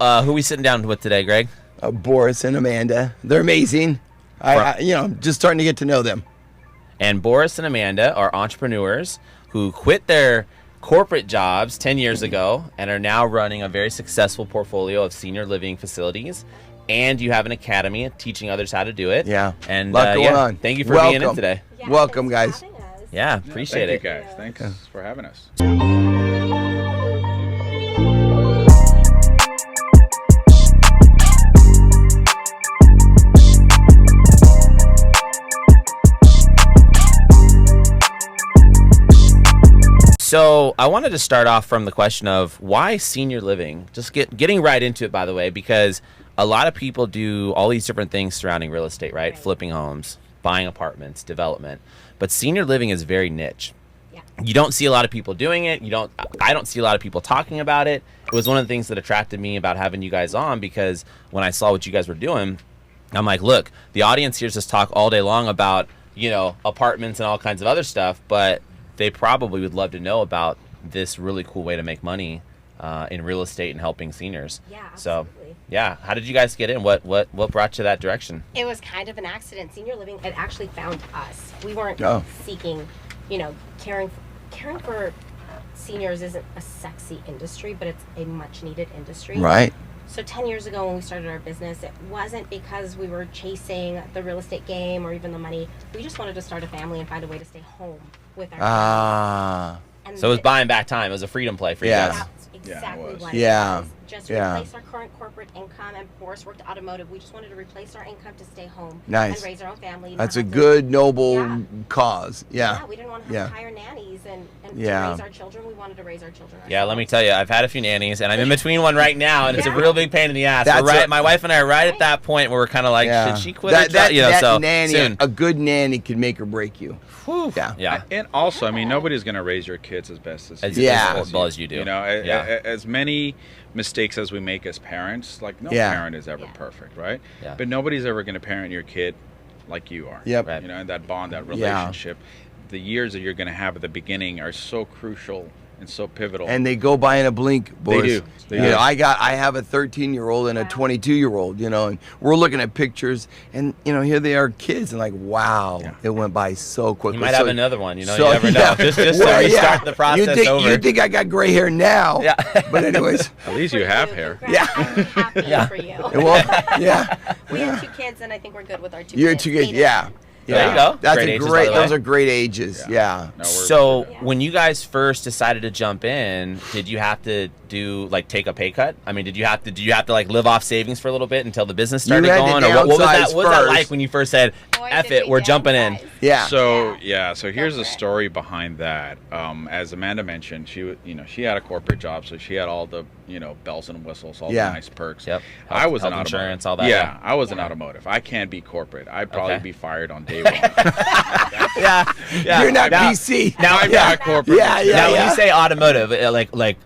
who are we sitting down with today, Greg? Boris and Amanda. They're amazing. Just starting to get to know them. And Boris and Amanda are entrepreneurs who quit their corporate jobs 10 years ago and are now running a very successful portfolio of senior living facilities. And you have an academy teaching others how to do it. Yeah. And a lot going on. Thank you for being in today. Yeah, welcome, guys. Yeah, appreciate it. Thank you, guys. Thanks for having us. So I wanted to start off from the question of why senior living? Just getting right into it, by the way, because a lot of people do all these different things surrounding real estate, right? Flipping homes, buying apartments, development. But senior living is very niche. Yeah. You don't see a lot of people doing it. I don't see a lot of people talking about it. It was one of the things that attracted me about having you guys on, because when I saw what you guys were doing, I'm like, look, the audience hears us talk all day long about, apartments and all kinds of other stuff, but they probably would love to know about this really cool way to make money in real estate and helping seniors. Yeah, absolutely. So, how did you guys get in? What brought you that direction? It was kind of an accident. Senior living had actually found us. We weren't seeking, caring for seniors isn't a sexy industry, but it's a much needed industry. Right. So 10 years ago when we started our business, it wasn't because we were chasing the real estate game or even the money. We just wanted to start a family and find a way to stay home with our family. So it was buying back time. It was a freedom play for you guys. That's exactly what it was. Just replace our current corporate income, and Boris worked automotive. We just wanted to replace our income to stay home and raise our own family. That's a good, noble cause. Yeah. We didn't want to have to hire nannies and to raise our children. We wanted to raise our children ourselves. Yeah, let me tell you, I've had a few nannies, and I'm in between one right now, and it's a real big pain in the ass. My wife and I are right at that point where we're kind of like, should she quit her job? That nanny, soon. A good nanny could make or break you. Whew. Yeah. And also, nobody's going to raise your kids as best as well as you do. As many mistakes as we make as parents, like no parent is ever perfect, right? Yeah. But nobody's ever going to parent your kid like you are. Yep. Right? And that bond, that relationship, the years that you're going to have at the beginning are so crucial and so pivotal. And they go by in a blink, Boris. They do. I have a 13-year-old and a 22-year-old, and we're looking at pictures, and here they are, kids, and like, wow, it went by so quickly. You might have another one, you never know. Just to restart the process over. You think I got gray hair now? Yeah. But anyways, at least you have hair. Yeah. I'm happy for you. We have 2 kids, and I think we're good with our 2 kids. You're 2 kids, yeah. There you go. Those are great ages. Yeah. No, so when you guys first decided to jump in, did you have to take a pay cut? Did you have to live off savings for a little bit until the business started going? Or what was that like when you first said, F it, we're jumping in? Yeah. So here's the story behind that. As Amanda mentioned, she had a corporate job, so she had all the bells and whistles, all the nice perks. Yep. I was in insurance, all that. Yeah, I was in automotive. I can't be corporate. I'd probably be fired on day one. Yeah. You're not PC. Now I'm not corporate. Now when you say automotive, like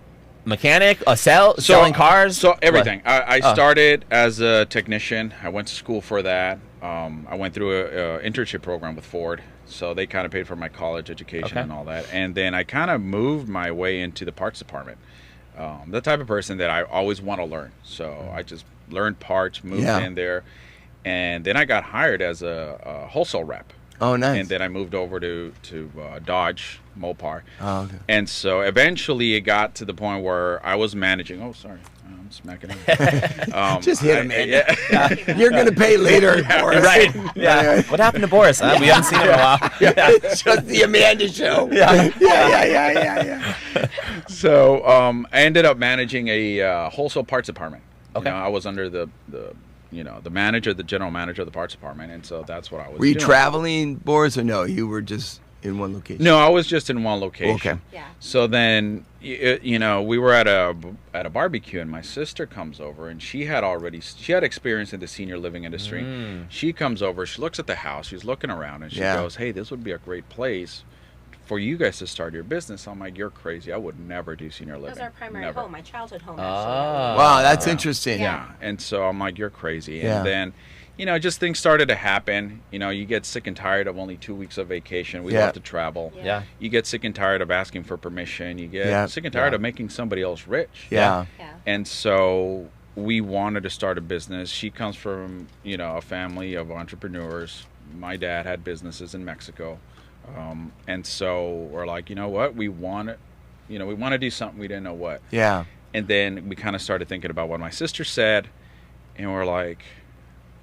mechanic, selling cars? So everything. I started as a technician. I went to school for that. I went through an internship program with Ford. So they kind of paid for my college education and all that. And then I kind of moved my way into the parts department. The type of person that I always want to learn. So I just learned parts, moved in there. And then I got hired as a wholesale rep. Oh, nice. And then I moved over to Dodge, Mopar. Oh, okay. And so eventually it got to the point where I was managing. Oh, sorry. I'm smacking him. Just hit him, man. You're going to pay later, Boris. Right. Yeah. What happened to Boris? We haven't seen him in a while. It's just the Amanda show. Yeah. So I ended up managing a wholesale parts department. Okay. I was under the manager, the general manager of the parts department, and so that's what I was doing. Were you traveling, Boris, or no? You were just in one location? No, I was just in one location. Okay. Yeah. So then, we were at a barbecue, and my sister comes over, and she had experience in the senior living industry. She comes over, she looks at the house, she's looking around, and she goes, "Hey, this would be a great place for you guys to start your business." I'm like, "You're crazy. I would never do senior living." It was our primary home, my childhood home. Wow, that's interesting. Yeah. And so I'm like, "You're crazy." And then, just things started to happen. You get sick and tired of only 2 weeks of vacation. We love to travel. Yeah. You get sick and tired of asking for permission. You get sick and tired of making somebody else rich. Yeah. And so we wanted to start a business. She comes from, a family of entrepreneurs. My dad had businesses in Mexico. And so we're like, you know what? We want to do something. We didn't know what. Yeah. And then we kind of started thinking about what my sister said. And we're like,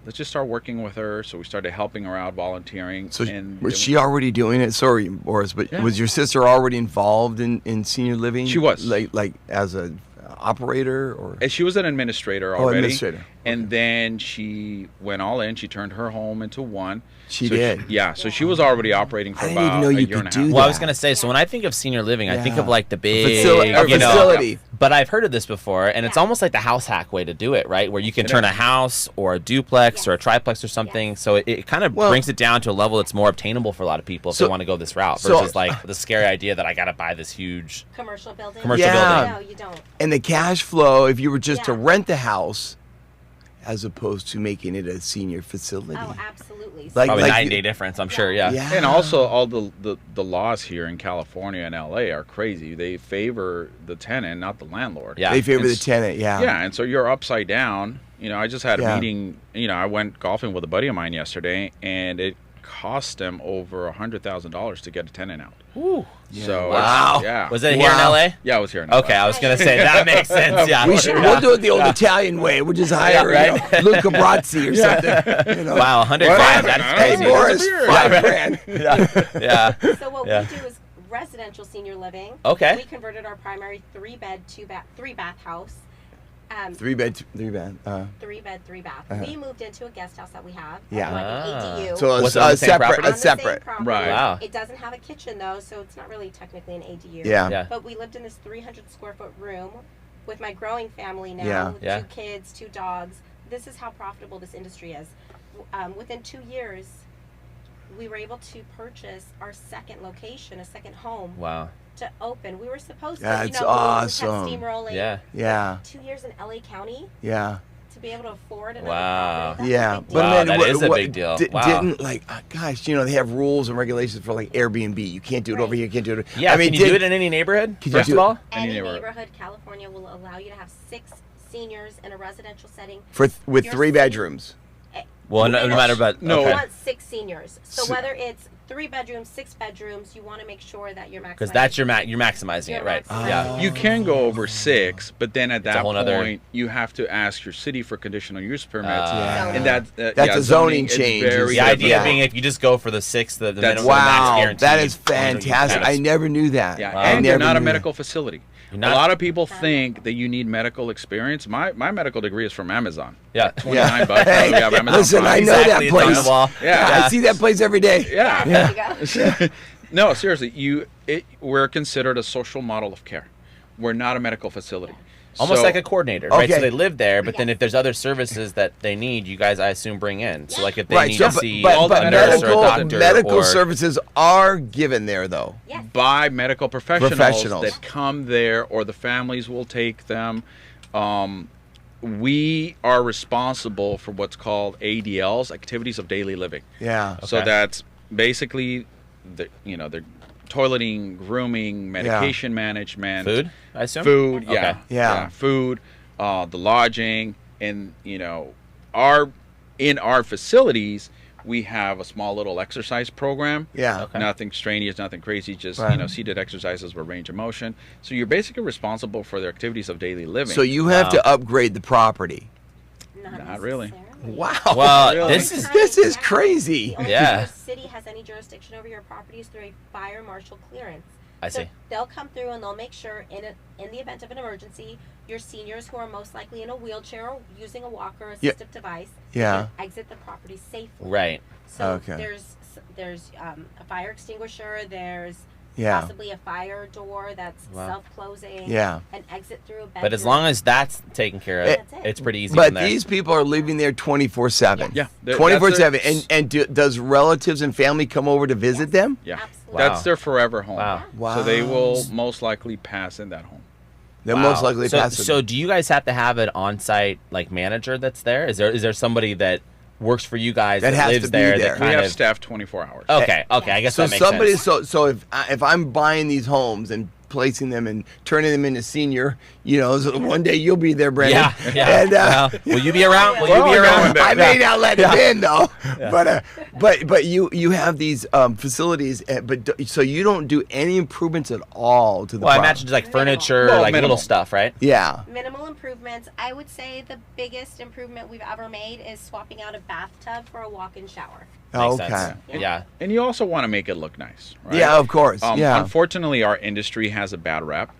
let's just start working with her. So we started helping her out, volunteering. So and was she already doing it? Sorry, Boris, but was your sister already involved in senior living? She was. Like as a operator or? And she was an administrator already. Administrator. And then she went all in. She turned her home into one. She did. So she was already operating for I didn't about even know a you year could and a do half. that. Well, I was gonna say, so when I think of senior living, I think of like the big facility. But I've heard of this before, and it's almost like the house hack way to do it, right? Where you can turn a house or a duplex or a triplex or something. So it kind of brings it down to a level that's more obtainable for a lot of people if they want to go this route versus like the scary idea that I got to buy this huge commercial building. building. No, you don't. And the cash flow, if you were just to rent the house, as opposed to making it a senior facility. Oh, absolutely. Probably 9-day difference, I'm sure. Yeah. And also, all the laws here in California and LA are crazy. They favor the tenant, not the landlord. Yeah. They favor the tenant. Yeah. Yeah, and so you're upside down. I just had a meeting. I went golfing with a buddy of mine yesterday, and it cost them over $100,000 to get a tenant out. Ooh. So Wow. Was it here in LA? Yeah, it was here in LA. Okay, I was gonna say that makes sense. Yeah. We'll do it the old Italian way. We'll just hire Luca Brazzi or something. Wow, 100 grand. That's Hey, crazy. Boris, $5 grand. Yeah. So what we do is residential senior living. Okay. We converted our primary 3-bed, 3-bath house. 3-bed. 3-bed, 3-bath. We moved into a guest house that we have. Yeah. Like an ADU. So Was it on the same property? a On the same separate. property. Right. Wow. It doesn't have a kitchen though, so it's not really technically an ADU. Yeah. But we lived in this 300 square foot room with my growing family now. Yeah. With 2 kids, 2 dogs. This is how profitable this industry is. Within 2 years, we were able to purchase our second location, a second home. Wow. To open. We were supposed to, That's we were awesome. steamrolling. Yeah. Yeah. 2 years in LA County Yeah. to be able to afford another Wow. property. Yeah. That's a big deal. Wow, that is a big deal. Wow. Didn't gosh, they have rules and regulations for like Airbnb. You can't do it over here. You can't do it. Yeah. Can you do it in any neighborhood? Could you First do of all, Any neighborhood. neighborhood, California will allow you to have 6 seniors in a residential setting. with Your 3 city- bedrooms. well, no matter but No. You okay. want 6 seniors. So So- whether it's 3 bedrooms, 6 bedrooms, you want to make sure that you're maximizing. Because that's you're maximizing it, You're right? maximizing. Yeah. You can go over 6, but then at a that whole point, nother- you have to ask your city for conditional use permits. Yeah. And that's a zoning it's change. very The idea Yeah. being if you just go for the 6, the minimum max Wow, guaranteed. that is you fantastic. kind I of- never knew that. Yeah, Wow. and you're not a knew medical facility. You're A not- lot of people think that you need medical experience. My medical degree is from Amazon. Yeah. 29 bucks. Hey, we have Amazon listen, Prime. I know Exactly, that it's on place. the wall. Yeah. I see that place every day. Yeah. There you go. No, seriously, we're considered a social model of care. We're not a medical facility. Almost So- like a coordinator, right? Okay. So they live there, but then Yes. if there's other services that they need, you guys, I assume, bring in. So like if they Right, need so, to see but a nurse or a doctor medical or services are given there, though. Yes. by medical professionals Professionals. that come there, or the families will take them. We are responsible for what's called ADLs, activities of daily living. Yeah. So Okay. that's basically the toileting, grooming, medication management, food, I assume? food, Okay. yeah, Yeah. food, the lodging, and in our facilities we have a small little exercise program. Yeah. Okay. Nothing strenuous, nothing crazy, just Right. seated exercises with range of motion. So you're basically responsible for the activities of daily living. So you have to upgrade the property. Not really. necessarily. Wow. Well, Really? this is crazy. The only Yeah. time your city has any jurisdiction over your property is through a fire marshal clearance. I So see. they'll come through and they'll make sure in the event of an emergency, your seniors who are most likely in a wheelchair or using a walker or Yeah. assistive device Yeah. can exit the property safely. right. So Okay. there's a fire extinguisher, there's Yeah. possibly a fire door that's Wow. self-closing. Yeah. An exit through a bedroom. But as long as that's taken care of, That's it. it's pretty easy But from there. these people are living there 24/7. Yeah, 24/7. Does relatives and family come over to visit them? Yeah, Absolutely. Wow. that's their forever home. Wow. So they will most likely pass in that home. They're Wow. most likely so, passive. So do you guys have to have an on-site manager that's there? Is there somebody that works for you guys That that, has lives to be there? there. That We kind have of staff 24 hours. okay. I guess So that makes somebody, sense. so if I'm buying these homes and placing them and turning them into senior. So one day you'll be there, Brandon. Yeah. And, will you be around? Will Well, you be around? I may not let him in though, but you have these facilities, so you don't do any improvements at all to the. Well, I property. imagine just like furniture, Well, like minimal little stuff, right? Yeah. Minimal improvements. I would say the biggest improvement we've ever made is swapping out a bathtub for a walk-in shower. Oh, Makes okay. sense. Yeah. And you also want to make it look nice, right? Yeah, of course. Yeah. Unfortunately, our industry has a bad rep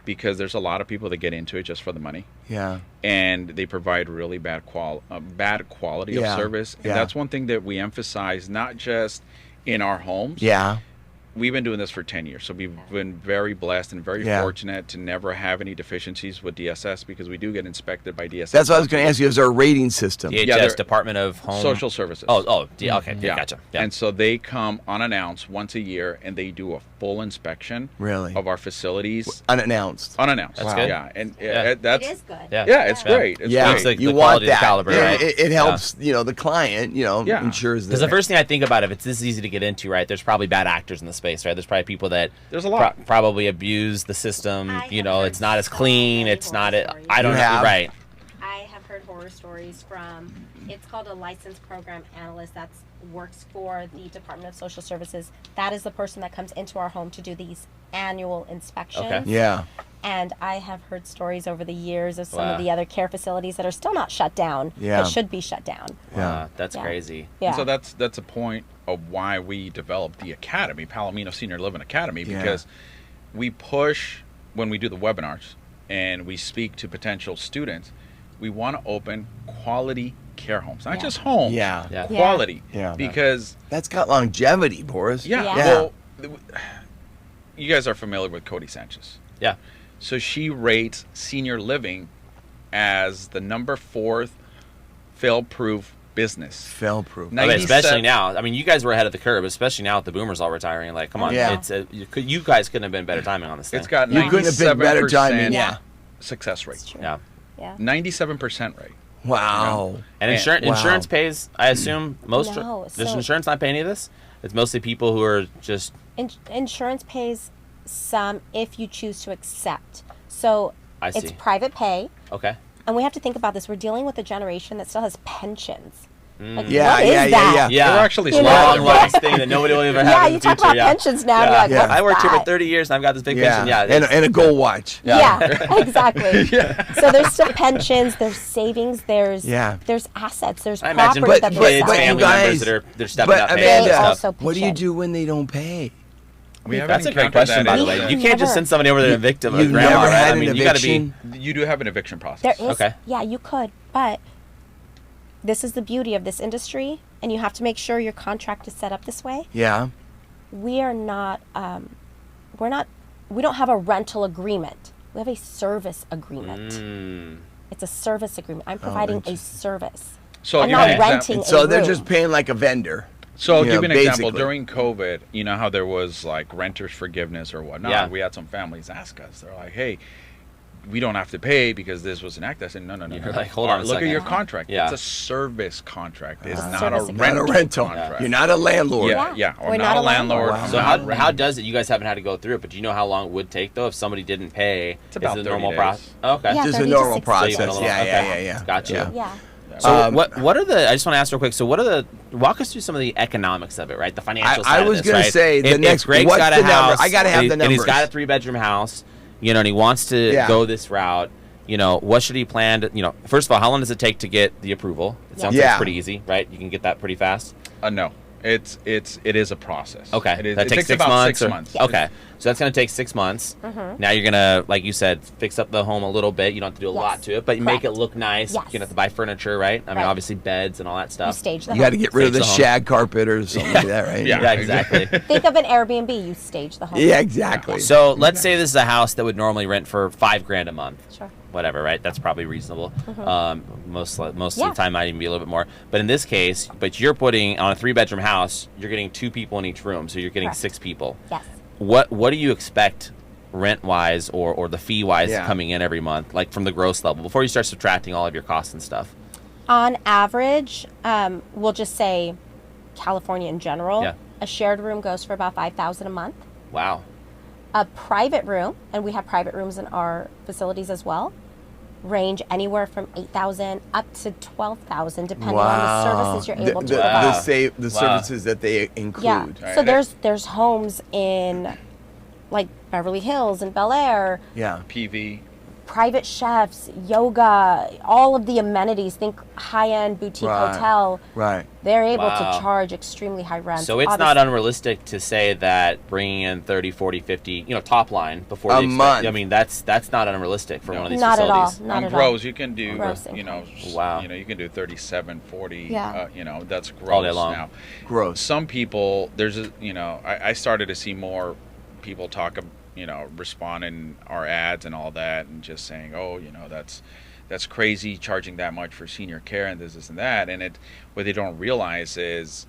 because there's a lot of people that get into it just for the money. Yeah. And they provide really bad quality of service. And that's one thing that we emphasize, not just in our homes. Yeah. We've been doing this for 10 years, so we've been very blessed and very fortunate to never have any deficiencies with DSS because we do get inspected by DSS. That's what I was going to ask you. Is there a rating system? DHS, Department of Home Social Services. Okay, gotcha. Yeah. And so they come unannounced once a year and they do a full inspection of our facilities. Unannounced. Unannounced. That's good. Yeah, and It is good. Yeah, it's great. It's Yeah, great. Like you the want quality, the that. caliber, Yeah, right? it helps, the client, ensures that. Because the first thing I think about, if it's this easy to get into, right, there's probably bad actors in the space, right? There's probably people that There's a lot. probably abuse the system. It's not as clean. It's not. I don't know. have? Right. I have heard horror stories from. It's called a licensed program analyst that works for the Department of Social Services. That is the person that comes into our home to do these annual inspections. Okay. Yeah. And I have heard stories over the years of some of the other care facilities that are still not shut down, Yeah. but should be shut down. Yeah. That's crazy. Yeah. And so that's a point of why we developed the Academy, Palomino Senior Living Academy, because we push when we do the webinars and we speak to potential students. We want to open quality care homes, not just homes. Yeah. Quality. Yeah. Because That's got longevity, Boris. yeah. Yeah. Well, you guys are familiar with Cody Sanchez. Yeah. So she rates senior living as the number 4th fail-proof business. Fail-proof. Nice. Okay, 97 especially now. I mean, you guys were ahead of the curve, especially now with the boomers all retiring. Like, come on, Yeah. you guys couldn't have been better timing on this thing. It's got You couldn't have been better timing. 97% Yeah. success rate. It's true. Yeah. Yeah. 97% rate. Wow. And And- insurance pays. I assume most. No, does so- insurance not pay any of this? It's mostly people who are just. Insurance pays some if you choose to accept. So I see. it's private pay. Okay. And we have to think about this. We're dealing with a generation that still has pensions. Like, Yeah, what is yeah, that? Yeah. We're actually You know, smart. Long last thing that nobody will ever have Yeah, in you the talk future. about Yeah. pensions now. Yeah. You're like, Yeah. what's I worked here for that? 30 years and I've got this big Yeah. pension. Yeah. And a gold watch. Yeah, exactly. So there's still pensions, there's savings, there's assets, there's I imagine property that kids, they're but you family guys- members that they're stepping But up paying Amanda, and also stuff. pitch what do you in. do when they don't pay? We haven't That's a great encountered question, that by the issue way. yet. You can't just send somebody over there to evict them. You've grandma, never right? had I mean, an you got to be. eviction? You do have an eviction process. There is, Okay. yeah, you could, but this is the beauty of this industry, and you have to make sure your contract is set up this way. Yeah. We are not, we don't have a rental agreement. We have a service agreement. It's a service agreement. I'm providing a service. So I'm give not an example. renting So a they're room. just paying like a vendor. So I'll You give know, you an example. basically. During COVID, you know how there was like renters forgiveness or whatnot. Yeah. We had some families ask us. They're like, "Hey, we don't have to pay because this was an act." I said, "No. You're like, hold on a Look second. at your contract. Yeah. It's a service contract. It's a not service a agreement. rental, Not a rental. contract." You're not a landlord. Yeah. Or We're not a landlord. Wow. So not how renting. does it? You guys haven't had to go through it, but do you know how long it would take though if somebody didn't pay? It's about is it a 30 normal days. process? Oh, okay. Yeah. Just a 30 to normal 60 process. So you went a little- Yeah. Gotcha. Yeah. So what are the? I just want to ask real quick. So what are the? Walk us through some of the economics of it, right? The financial side. I of was this, gonna right? say the if next. Greg's What's got the a house, number? I gotta have the and he's numbers. got a 3-bedroom house, and he wants to go this route. What should he plan to? First of all, how long does it take to get the approval? It sounds like Yeah. it's pretty easy, right? You can get that pretty fast. No. It is a process. Okay, It that takes takes 6 about months. 6 months. Okay, so that's going to take 6 months. Now you're going to, like you said, fix up the home a little bit. You don't have to do a lot to it, but you make it look nice. Yes. You're going to have to buy furniture, right? I mean, obviously beds and all that You stuff. stage the You got to home. get rid of the Stage the home. shag carpet or something like that, right? Yeah. Yeah, exactly. Think of an Airbnb. You stage the home. Yeah, exactly. So let's say this is a house that would normally rent for $5,000 a month. Sure. Whatever, right? That's probably reasonable. Most of the Yeah. time might even be a little bit more. But in this case, you're putting on a 3-bedroom house, you're getting 2 people in each room, so you're getting Correct. 6 people. Yes. What do you expect rent wise or the fee wise Yeah. coming in every month, like from the gross level, before you start subtracting all of your costs and stuff? On average, we'll just say California in general, Yeah. a shared room goes for about $5,000 a month. Wow. A private room, and we have private rooms in our facilities as well, range anywhere from $8,000 up to $12,000, depending on the services you're able to provide. The services that they include. Yeah. Right. So there's homes in like Beverly Hills and Bel Air. Yeah. PV. Private chefs, yoga, all of the amenities. Think high-end boutique hotel. Right. They're able to charge extremely high rent. So it's not unrealistic to say that bringing in 30, 40, 50, top line before a the month. I mean, that's not unrealistic for one of these not facilities. At all. Not On at gross, all. you can do, Gross you can do 37, 40. Yeah. That's gross All day long. now. Gross. Some people, I started to see more people talk respond in our ads and all that, and just saying, oh, that's crazy, charging that much for senior care and this and that. And what they don't realize is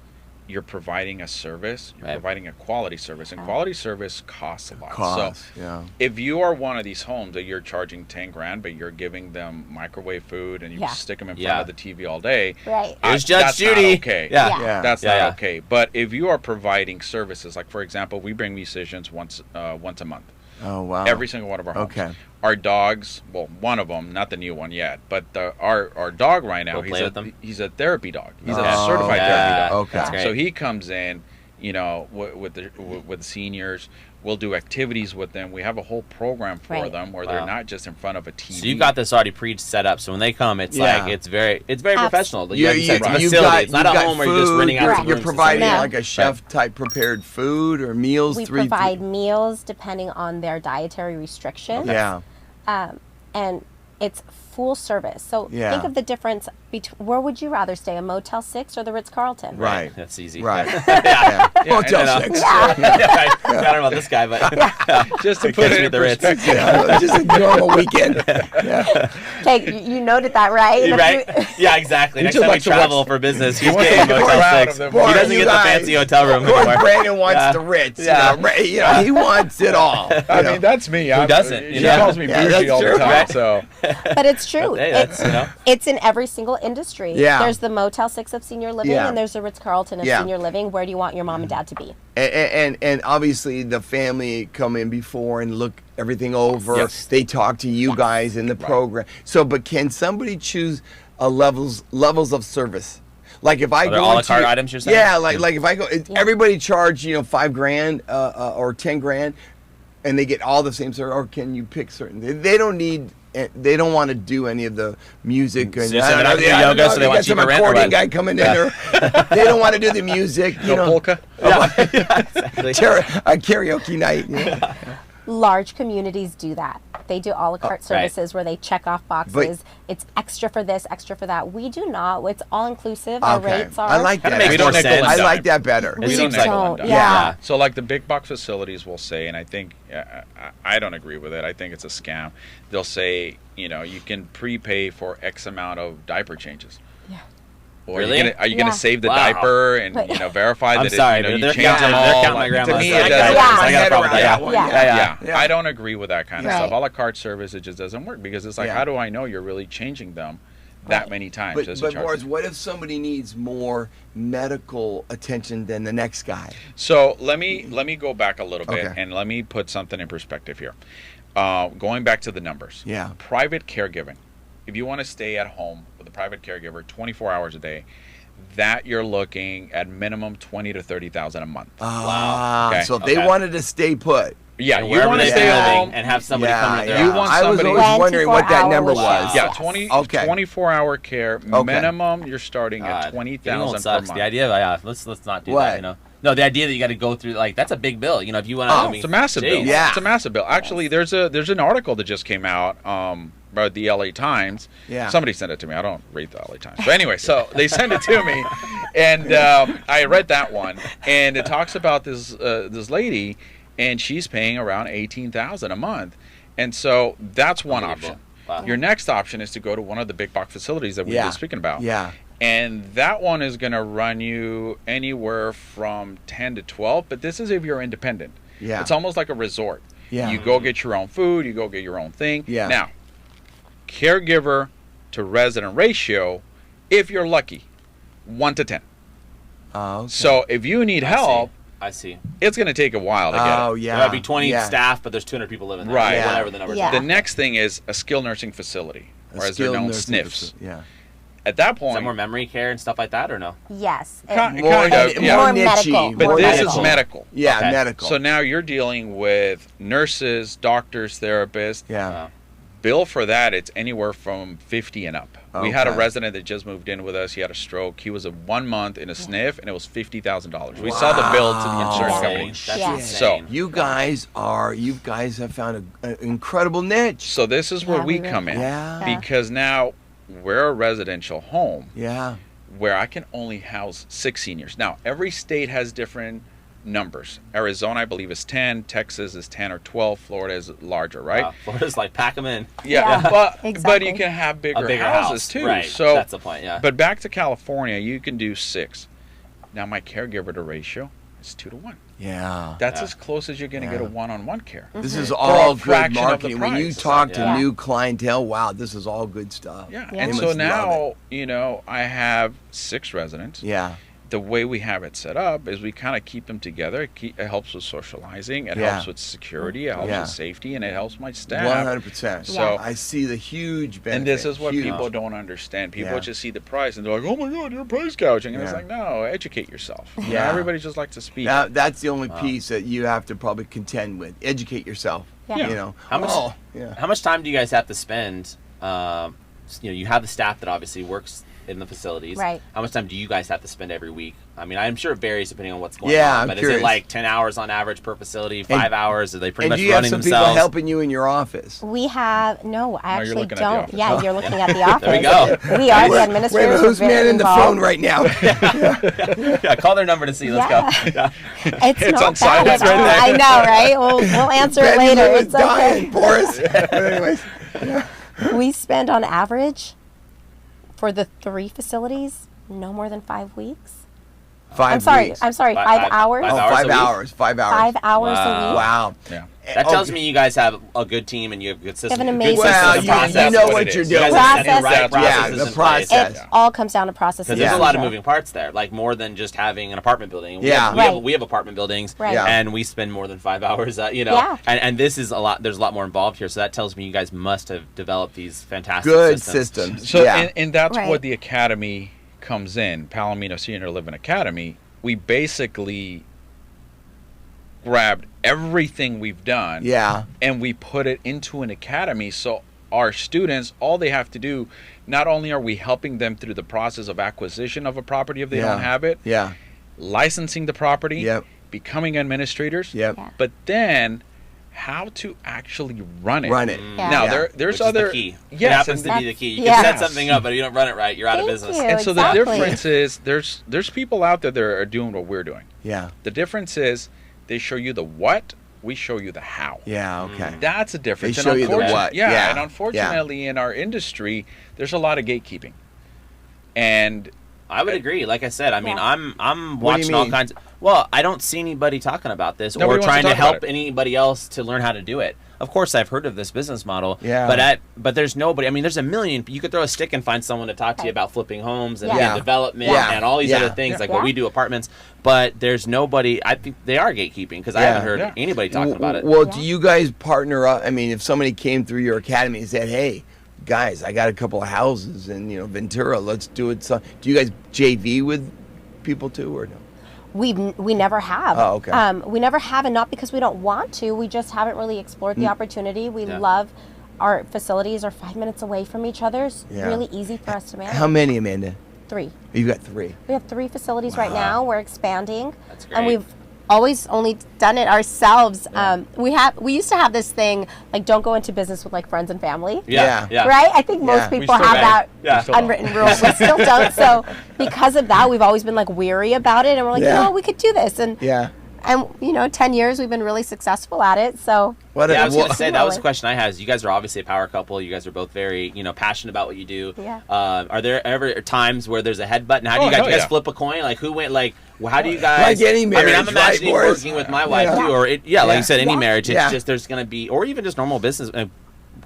you're providing a service, you're providing a quality service, and quality service costs a lot. So if you are one of these homes that you're charging $10,000, but you're giving them microwave food and you stick them in front of the TV all day, right? It was Judge that's Judy. Not okay. That's not okay. But if you are providing services, like for example, we bring musicians once a month. Oh wow! Every single one of our homes. Okay. Our dogs, well, one of them, not the new one yet, but our dog right now, he's a therapy dog. He's a certified therapy dog. Okay. So he comes in, with the seniors. We'll do activities with them. We have a whole program for them where they're not just in front of a TV. So you've got this already set up. So when they come, it's like it's very professional. Like it's a facility. It's not a home where you're just renting out. You're providing like a chef type prepared food or meals. We provide meals depending on their dietary restrictions. Yeah. And it's full service. So think of the difference between, where would you rather stay, a Motel 6 or the Ritz-Carlton? Right. That's easy. Right. Motel 6. I don't know about this guy, but just to put it in perspective. Just a normal weekend. Okay, you noted that, right? Right? Yeah, exactly. Next time we travel for business, he's getting Motel 6. He Boy, doesn't get the fancy hotel room anymore. Brandon wants the Ritz. He wants it all. I mean, that's me. Who doesn't? She calls me bougie all the time. So. But it's true. It's in every single industry. Yeah. There's the Motel 6 of senior living, and there's the Ritz-Carlton of senior living. Where do you want your mom and dad to be? And obviously the family come in before and look everything over. Yes. They talk to you guys in the program. So, but can somebody choose levels of service? Like if I go a la carte items, you're saying? Yeah, like if I go, everybody charge $5,000 or $10,000, and they get all the same service. Or can you pick certain? They don't need. They don't want to do any of the music and yoga, so they want some cheaper rent. accordion guy coming in there. They don't want to do the music. Polka. Exactly. A karaoke night. Large communities do that. They do a la carte services where they check off boxes. It's extra for this, extra for that. We do not. It's all inclusive. Our rates are. I like that. Makes more sense. I like that better. We don't nickel and dime. Yeah. So like the big box facilities will say, and I think I don't agree with it. I think it's a scam. They'll say, you can prepay for X amount of diaper changes. Yeah. Or really? are you going to save the diaper and verify that you change them all? They're counting my grandma's. To me, I it doesn't. got a problem with that. Yeah. I don't agree with that kind of stuff. A la carte service, it just doesn't work because it's like, how do I know you're really changing them that many times? But Boris, what if somebody needs more medical attention than the next guy? So let me go back a little bit and let me put something in perspective here. Going back to the numbers. Yeah. Private caregiving. If you want to stay at home with a private caregiver 24 hours a day, that you're looking at minimum $20,000 to $30,000 a month. Wow. Okay. So if they wanted to stay put. Yeah, you want to stay home and have somebody come to their house. I was always wondering what that number was. Yeah, 24-hour care minimum. You're starting at $20,000 per month. The idea, let's not do that. No, the idea that you got to go through that's a big bill. If you want to, it's a massive bill. Yeah, it's a massive bill. Actually, there's an article that just came out about the LA Times. Yeah, somebody sent it to me. I don't read the LA Times, but anyway, so they sent it to me, and I read that one, and it talks about this lady, and she's paying around $18,000 a month, and so that's one option. Wow. Your next option is to go to one of the big box facilities that we've been speaking about. Yeah. And that one is going to run you anywhere from 10 to 12, but this is if you're independent. Yeah. It's almost like a resort. Yeah. You go get your own food, you go get your own thing. Yeah. Now, caregiver to resident ratio, if you're lucky, 1 to 10. Oh, okay. So if you need help, I see. It's going to take a while to get it. Oh, yeah. There might be 20 yeah. staff, but there's 200 people living there. Right. Or Yeah. whatever the numbers Yeah. are. The next thing is a skilled nursing facility, or as they're known, SNFs. Yeah. At that Is point, that more memory care and stuff like that, or no? Yes. kind More, of, yeah. more niche-y, medical. But more this medical. is medical. Yeah, Okay. medical. So now you're dealing with nurses, doctors, therapists. yeah. Wow. Bill for that, it's anywhere from 50 and up. We had a Okay. resident that just moved in with us. He had a stroke. He was a 1 month in a SNF, and it was $50,000. We saw the bill to the insurance Wow. company. That's Yeah. insane. You guys have found an incredible niche. So this is where Yeah, we we come in. Yeah. Because now we're a residential home Yeah. where I can only house 6 seniors. Now, every state has different numbers. Arizona, I believe, is 10. Texas is 10 or 12. Florida is larger, right? Wow. Florida's like, pack them in. Yeah, Yeah, but exactly. you can have bigger, A bigger houses house. too. Right. So That's the point, yeah. But back to California, you can do 6. Now my caregiver to ratio is 2 to 1. Yeah. That's Yeah. as close as you're going to get a Yeah. one-on-one care. This is For all a good fraction of the marketing. When you price. talk to Yeah. new clientele, wow, this is all good stuff. Yeah, Yeah. and They so must love now, I have 6 residents. Yeah. The way we have it set up is we kind of keep them together. It helps with socializing. It Yeah. helps with security. It helps Yeah. with safety, and it helps my staff. 100%. So- I see the huge benefit. And this is what Huge. people don't understand. People Yeah. just see the price and they're like, "Oh my God, you're price gouging," and it's Yeah. like, no, educate yourself. Yeah. Everybody just likes to speak. That's the only piece that you have to probably contend with. Educate yourself. Yeah. You know. How much- Oh, yeah. How much time do you guys have to spend? You have the staff that obviously works in the facilities. Right. How much time do you guys have to spend every week? I mean, I'm sure it varies depending on what's going Yeah, on. I'm But is curious. it like 10 hours on average per facility, 5 hours? Are they pretty And much do you have running some themselves? people helping you in your office? We have no. I you're actually looking at the don't. office. Yeah, you're looking at the office. There we go. We are the Wait, administrators. who's We're very manning the involved. phone right now? Yeah, call their number to see. Let's go. Yeah. It's It's not on bad silence at right all. there. I know, right? We'll answer it Benny later. Lou is It's okay. dying, Boris. But anyways, We spend on average for the 3 facilities no more than 5 weeks. 5 I'm sorry. weeks. I'm sorry. Five- 5 five- hours. five Oh, hours 5 a week? hours. 5 hours. 5 hours a Wow. week. Wow. Yeah. That tells Okay. me you guys have a good team and you have good systems. an good amazing systems Well, and you, process. you know That's what what it you're is. You doing. guys have the Process. right Yeah, processes the in process. place. It all comes down to processes. Because there's Yeah. a lot of moving parts there, like more than just having an apartment building. We Yeah. have, we have, Right. we have apartment buildings, Right. Yeah. and we spend more than 5 hours. Yeah. And this is a lot. There's a lot more involved here, so that tells me you guys must have developed these fantastic Good systems. systems. So, yeah. and that's Right. where the academy comes in, Palomino Senior Living Academy. We basically grabbed everything we've done Yeah. and we put it into an academy. So our students, all they have to do, not only are we helping them through the process of acquisition of a property if they Yeah. don't have it, Yeah. licensing the property, Yep. becoming administrators, Yep. Yeah. but then how to actually run it. Run it. Yeah. Now Yeah. there's Which other is the key. It yes, happens and to be the key. You That's- can set yes. something up, but if you don't run it right, you're out of Thank business. you. And so Exactly. the difference is there's people out there that are doing what we're doing. Yeah. The difference is they show you the what, we show you the how. Yeah. Okay. That's a difference. They And show you the unfortunate- what. Yeah, Yeah. and unfortunately in our industry, there's a lot of gatekeeping. And I would agree. Like I said, I mean, Yeah. I'm What do you watching all mean? kinds. Well, I don't see anybody talking about this Nobody or wants to trying to talk help about it. anybody else to learn how to do it. Of course, I've heard of this business model. Yeah. But there's nobody. I mean, there's a million. You could throw a stick and find someone to talk to you Right. about flipping homes and, Yeah. and development Yeah. and all these Yeah. other things like Yeah. what we do apartments. But there's nobody. I think they are gatekeeping because I Yeah. haven't heard Yeah. anybody talking about it. Well, Yeah. do you guys partner up? I mean, if somebody came through your academy and said, "Hey, guys, I got a couple of houses in Ventura. Let's do it." So, do you guys JV with people too, or no? We never have. Oh, okay. We never have, and not because we don't want to. We just haven't really explored the opportunity. We Yeah. love our facilities are 5 minutes away from each other. It's Yeah. really easy for us to manage. How many, Amanda? 3. You got 3. We have 3 facilities right now. We're expanding, That's and great. we've always only done it ourselves. We used to have this thing like don't go into business with like friends and family. Yeah. Yeah. Right? I think most Yeah. We people still have don't. that Yeah. Still don't. unwritten rule. We still don't. So because of that, we've always been like weary about it, and we're like, Yeah. no, we could do this. And Yeah. 10 years we've been really successful at it. So What? Yeah, I was what- going to say that was a question I had. Is you guys are obviously a power couple. You guys are both very, passionate about what you do. Yeah. Are there ever times where there's a headbutt? And how do you Oh, guys, hell yeah. flip a coin? Like who went? Like how do you guys? Like any I mean, marriage, I'm imagining right, Boris? working with my wife Yeah. too, or like Yeah. you said, any Yeah. marriage. It's Yeah. just there's going to be, or even just normal business.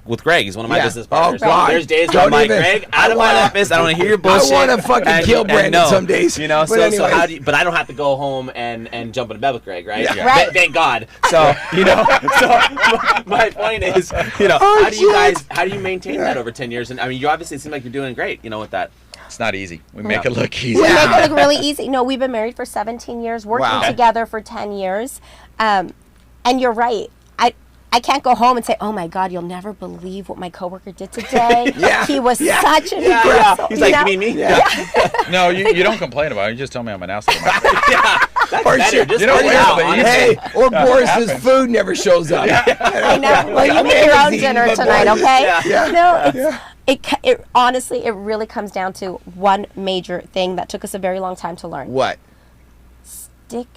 with Greg. He's one of my Yeah. business partners. Oh, God. There's days where Don't I'm like, even- Greg, out of my office. I don't want to hear your bullshit. I want to fucking kill Brandon some days. You know, But so anyways. how do you, but I don't have to go home and jump into bed with Greg, right? Yeah. Right. Thank God. So, you know, so my point is, you know, Oh, how do you maintain that over 10 years? And I mean, you obviously seem like you're doing great, you know, with that. It's not easy. We make it look easy. We Yeah. make it look really easy. No, we've been married for 17 years, working Wow. together for 10 years. And you're right. I can't go home and say, oh my God, you'll never believe what my coworker did today. Yeah. He was Yeah. such an Yeah. aggressor. He's you like, know? you mean me? Yeah. No, you don't complain about it. You just tell me I'm an asshole. Or Better. shit. Just You know put it what? out, But honestly. Hey, or Boris's happens. food never shows up. I know. Well, you I'm make your own easy, dinner but tonight, Boris- okay? Yeah. No, it honestly, it really comes down to one major thing that took us a very long time to learn. What? Stick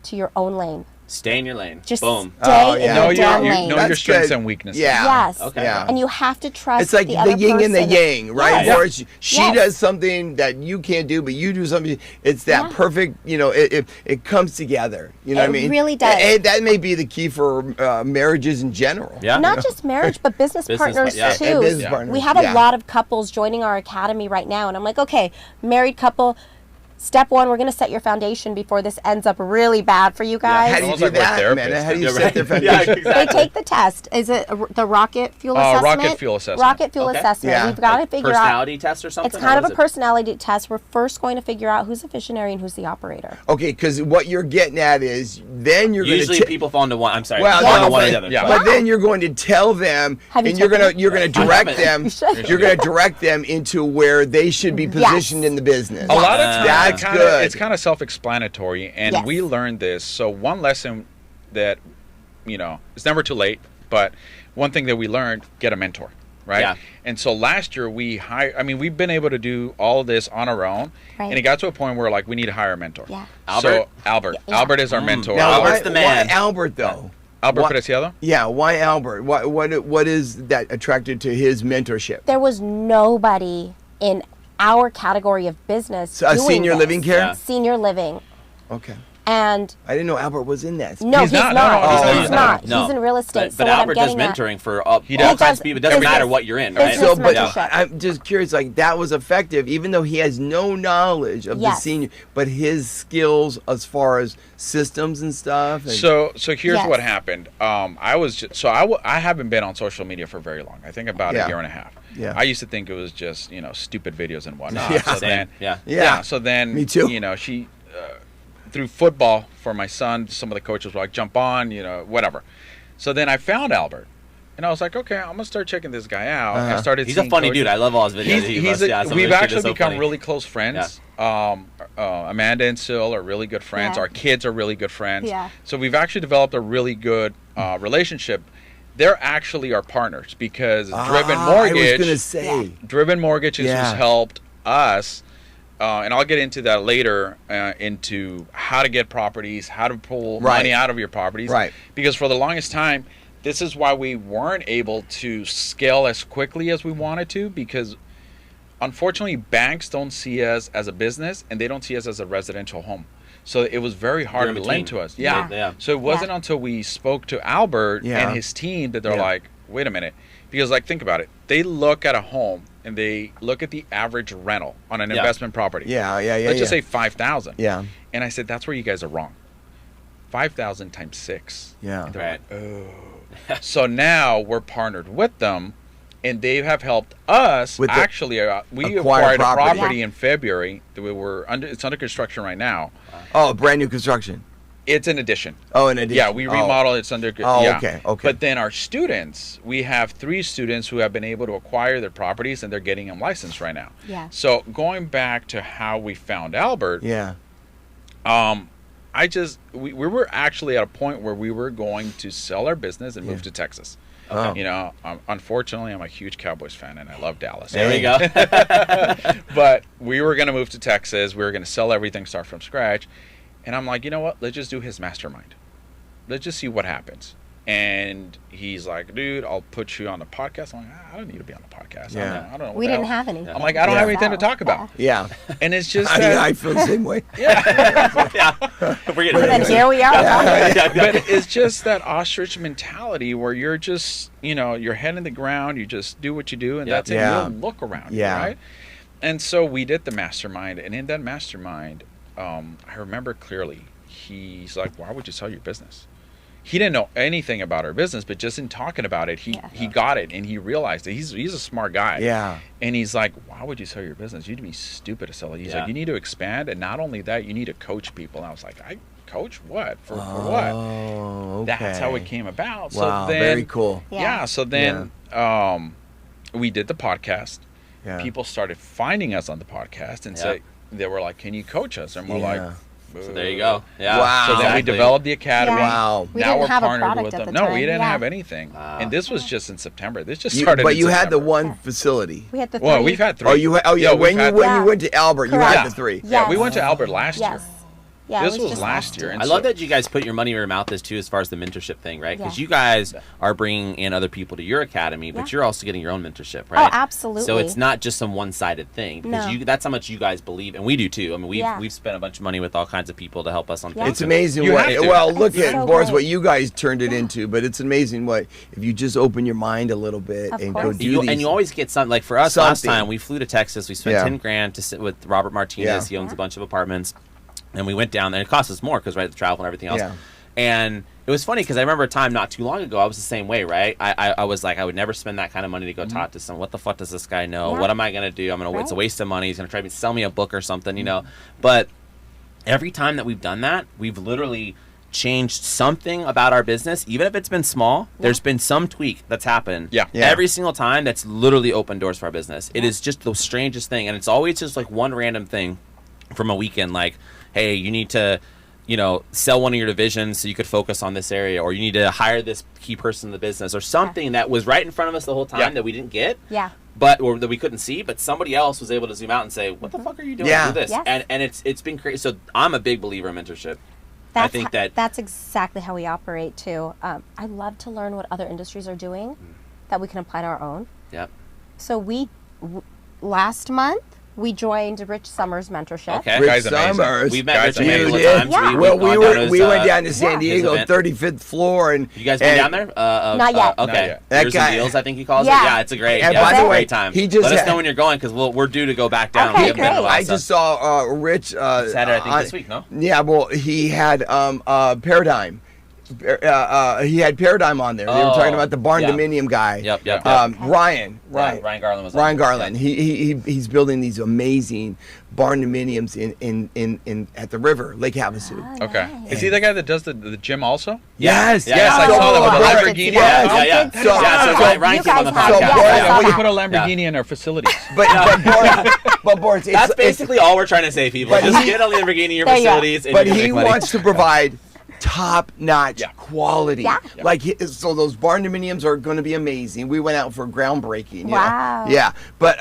to your own lane. Stay in your lane. Just Boom. stay Oh, in yeah. know your damn your lane. know That's your strengths good. and weaknesses. Yeah. Yes. Okay. Yeah. And you have to trust It's like the the other yin and the person. yang, right? Yes. Boris, she Yes. does something that you can't do, but you do something. It's that Yeah. perfect, you know, it comes together. You know It what I mean? really does. And that may be the key for marriages in general. Yeah. Not just marriage, but business, Business partners yeah. too. And business Yeah. partners. We have a yeah. lot of couples joining our academy right now, and I'm like, okay, married couple, step one, we're going to set your foundation before this ends up really bad for you guys. How do you Almost do like we're that, therapists. man? How do you Yeah, set right. their Yeah, foundation? They exactly. take the test. Is it the rocket fuel assessment? Rocket fuel assessment. Rocket fuel Okay. assessment. Yeah. We've got to Like figure out. personality test or something? It's kind or of what a is it? personality test. We're first going to figure out who's a visionary and who's the operator. Okay, because what you're getting at is then you're going Usually to. people fall into one. I'm sorry. Well, fall no, into one or but, the other. yeah. but then you're going to tell them, Have you and you're taken gonna it? you're gonna I direct haven't. them. You should. You're gonna direct them into where they should be positioned in the business. A lot of times That's good. it's kind of self-explanatory, and Yes. we learned this. So one lesson that, you know, it's never too late, but one thing that we learned, get a mentor, right? Yeah. And so last year we've been able to do all of this on our own, Right. and it got to a point where like we need to hire a mentor. Yeah. Albert? So Albert. Yeah. Albert is our mentor. Now, Albert's why, the man. Why Albert though? Albert Why- Preciado? Yeah, why Albert? What is that attracted to his mentorship? There was nobody in our category of business. So, doing senior this. living care? Yeah. Senior living. Okay, And I didn't know Albert was in that. no, He's he's not. not. No, no, He's no, not. no. He's in real estate. But, so but what Albert I'm does getting at- mentoring for all does. kinds of people. It doesn't Business. matter what you're in, right? Business So, but mentorship. I'm just curious, like that was effective, even though he has no knowledge of the Yes. senior, but his skills as far as systems and stuff. And, So here's Yes. what happened. I haven't been on social media for very long. I think about Yeah. a year and a half. Yeah. I used to think it was just stupid videos and whatnot. Yeah. So Same. then Yeah. Yeah. So then Me too. she through football for my son. Some of the coaches were like, jump on, whatever. So then I found Albert. And I was like, okay, I'm gonna start checking this guy out. Uh-huh. I started. He's a seeing funny coaches. dude. I love all his videos. We've actually become really close friends. Amanda and Sil are really good friends. Yeah. Our kids are really good friends. Yeah. So we've actually developed a really good relationship. They're actually our partners because Driven I was Mortgage. gonna say. Driven Mortgage is Yeah. who's helped us. And I'll get into that later, into how to get properties, how to pull Right. money out of your properties. Right. Because for the longest time, this is why we weren't able to scale as quickly as we wanted to, because unfortunately banks don't see us as a business and they don't see us as a residential home. So it was very hard You're to in lend between. to us. Yeah. Yeah. Yeah. So it wasn't until we spoke to Albert Yeah. and his team that they're Yeah. like, wait a minute. Because like, think about it. They look at a home and they look at the average rental on an Yeah. investment property. Yeah. Let's just say 5,000. Yeah. And I said, that's where you guys are wrong. 5,000 times 6. Yeah. And they're Right. like, oh. So now we're partnered with them, and they have helped us. With the- Actually, we acquire acquired a property. property in February. That it's under construction right now. Oh, brand new construction. It's an addition. Oh, an addition. Yeah, we Oh. remodeled. It's under. Oh, yeah. okay, okay. But then our students, we have 3 students who have been able to acquire their properties, and they're getting them licensed right now. Yeah. So going back to how we found Albert, Yeah. we were actually at a point where we were going to sell our business and move Yeah. to Texas. Oh. Unfortunately, I'm a huge Cowboys fan and I love Dallas. There we go. But we were going to move to Texas. We were going to sell everything, start from scratch. And I'm like, you know what? Let's just do his mastermind. Let's just see what happens. And he's like, dude, I'll put you on the podcast. I'm like, I don't need to be on the podcast. Yeah. I don't know. What We the didn't hell. have any. I'm like, I don't have anything to talk about. Yeah. And it's just that, I feel the same way. Yeah. We're getting And ready. here we are. but it's just that ostrich mentality where you're just, your head in the ground, you just do what you do, and Yep. that's it. Yeah. You don't look around, Yeah. right? And so we did the mastermind, and in that mastermind, I remember clearly, he's like, why would you sell your business? He didn't know anything about our business, but just in talking about it, he got it, and he realized it. He's a smart guy. Yeah. And he's like, why would you sell your business? You'd be stupid to sell it. He's like, you need to expand, and not only that, you need to coach people. And I was like, I coach what? For what? Oh, okay. That's how it came about. Wow, So then, very cool. Yeah. So then we did the podcast. Yeah. People started finding us on the podcast and say, they were like, can you coach us? And we're like, So there you go. Yeah. Wow. So then we Exactly. developed the academy. Yeah. Wow. We Now didn't we're have a partnered product with at them. the No, time. we didn't Yeah. have anything. Wow. And this was just in September. This just started But in you had the September. one facility. We had the three. Well, we've had 3. Oh, yeah. we've When had- you went to Albert, you Correct. had the 3. Yeah, we Yes. went to Albert last year. Yes. Yeah, This it was just last year. And I love that you guys put your money where your mouth is too, as far as the mentorship thing, right? Because Yeah. you guys are bringing in other people to your academy, but Yeah. you're also getting your own mentorship, right? Oh, absolutely. So it's not just some one-sided thing, because No. that's how much you guys believe, and we do too. I mean, Yeah. we've spent a bunch of money with all kinds of people to help us on Yeah. things. It's amazing You what. have to. Well, look It's at so Boris, great. what you guys turned it into. But it's amazing what if you just open your mind a little bit Of and go course. do You, these. and you always get something. Like for us last Something. time, we flew to Texas. We spent Yeah. $10,000 to sit with Robert Martinez. He owns a bunch of apartments, and we went down there. It cost us more because the travel and everything else. Yeah. And it was funny because I remember a time not too long ago, I was the same way, right? I was like, I would never spend that kind of money to go talk to someone. What the fuck does this guy know? Yeah. What am I gonna do? It's a Right. waste of money. He's gonna try to sell me a book or something, But every time that we've done that, we've literally changed something about our business, even if it's been small. There's been some tweak that's happened. Yeah. Yeah. Every single time, that's literally opened doors for our business. It is just the strangest thing, and it's always just like one random thing from a weekend, like, hey, you need to sell one of your divisions so you could focus on this area, or you need to hire this key person in the business, or something that was right in front of us the whole time that we didn't get. Yeah. Or that we couldn't see, but somebody else was able to zoom out and say, "What the fuck are you doing? Yeah. Do this." Yes. And it's been crazy. So I'm a big believer in mentorship. I think that's exactly how we operate too. I love to learn what other industries are doing that we can apply to our own. Yep. So last month we joined Rich Summers' mentorship. Okay. Rich Guy's amazing. Summers. We've met Guys, Rich a handful of you did? times. Yeah. Well, we've we gone down to his, went down to San yeah. Diego, his event. 35th floor, and You guys been down there? Not yet. Okay. Not yet. That Deals guy- and Deals, I think he calls Yeah. it. Yeah, it's a great. And yeah, by it's the a way, great time. he just Let us had- know when you're going, because we're due to go back down. Okay, We haven't been in a great. while, I just saw Rich. Saturday, I think this week. No. Yeah, well, he had Paradigm. He had Paradigm on there. They were talking about the barn yeah. dominium guy. Yep. Ryan. Ryan Garland was on Ryan there. Garland. He's building these amazing barn dominiums in at the river, Lake Havasu. Okay. Nice. Is he the guy that does the gym also? Yes. Yeah, Yes, I yeah. saw that with the Boris- Lamborghini. Yes. Yeah, yeah. did see So- that. So so- Ryan You came on the guys have- podcast. yeah, Boris- I saw We that. put a Lamborghini in our facilities. But Boris, it's, That's basically all we're trying to say, people. But Just he- get on the Lamborghini in your There you go. facilities. And but you can he make money. wants to provide top-notch Yeah. quality. Yeah. Like so, those barn dominiums are going to be amazing. We went out for groundbreaking. you know. Wow. Yeah, but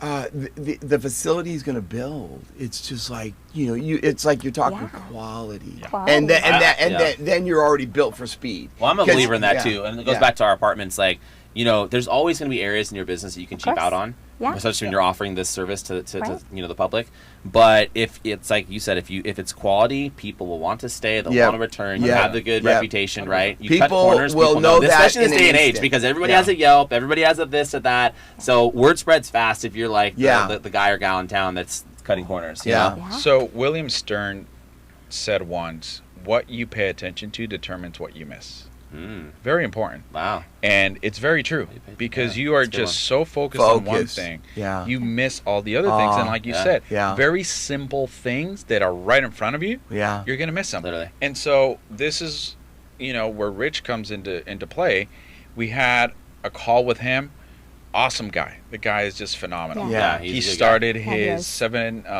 the facility he's going to build, it's just like it's like you're talking Yeah. quality. Quality. And Yeah. then you're already built for speed. Well, I'm a 'Cause- believer in that yeah, too, and it goes yeah. back to our apartments. Like, there's always going to be areas in your business that you can cheap course. out on, Yeah. especially when you're offering this service to Right. the public. But if it's like you said, if it's quality, people will want to stay. They'll Yeah. want to return. You Yeah. have the good Yeah. reputation, right? You People cut corners. will People know this, that especially in this in day an and age, instant. because everybody Yeah. has a Yelp, everybody has a this or that. So word spreads fast if you're like Yeah. the guy or gal in town that's cutting corners. you Yeah. know? Yeah. So William Stern said once, "What you pay attention to determines what you miss." Very important. Wow. And it's very true because you are that's a good just so focused on one Focused. thing. Yeah. You miss all the other things. And like you Yeah. said, Yeah. very simple things that are right in front of you, Yeah. you're going to miss them. Literally. And so this is, where Rich comes into play. We had a call with him. Awesome guy. The guy is just phenomenal. Yeah. he's He a good guy. started Yeah, he his is.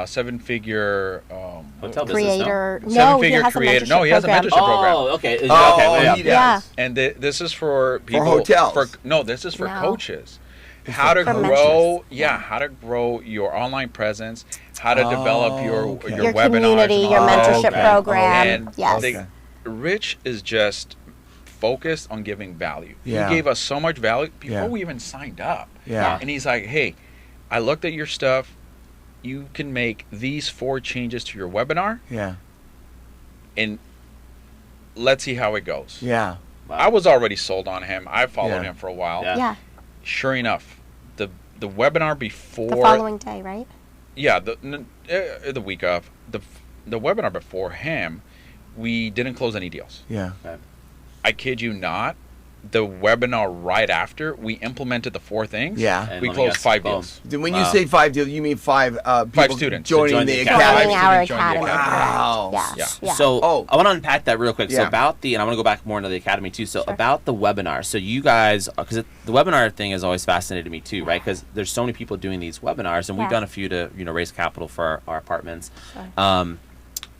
seven-figure Hotel business, no? Creator. No, he seven-figure has creator. a mentorship No, he has a program. mentorship program. Oh, okay. Oh, okay. Yeah. he does. Yeah. And this is for people hotels. No, this is for No. coaches. How to For grow, mentors. how to grow your online presence, how to develop your okay. your Your webinars, community, and your all that. mentorship okay. program. And Yes. Rich is just focused on giving value. Yeah. He gave us so much value before Yeah. we even signed up. Yeah. And he's like, hey, I looked at your stuff. You can make these 4 changes to your webinar, Yeah. and let's see how it goes. Yeah. Wow. I was already sold on him. I followed Yeah. him for a while. Yeah. Yeah. Sure enough, the webinar before The following day, right? yeah, the week of the webinar before him, we didn't close any deals. Yeah. I kid you not. The webinar right after, we implemented the 4 things. Yeah. And We let me closed guess, 5 boom. deals. When you Wow. say 5 deals, you mean 5 people students joining to join the the academy. academy. Joining our Students join the academy. Wow. Yeah. Yeah. Yeah. So Oh. I want to unpack that real quick. So Yeah. about and I want to go back more into the academy too. So Sure. about the webinar. So you guys, because the webinar thing has always fascinated me too, right? Because there's so many people doing these webinars, and we've Yeah. done a few to raise capital for our apartments. Sure.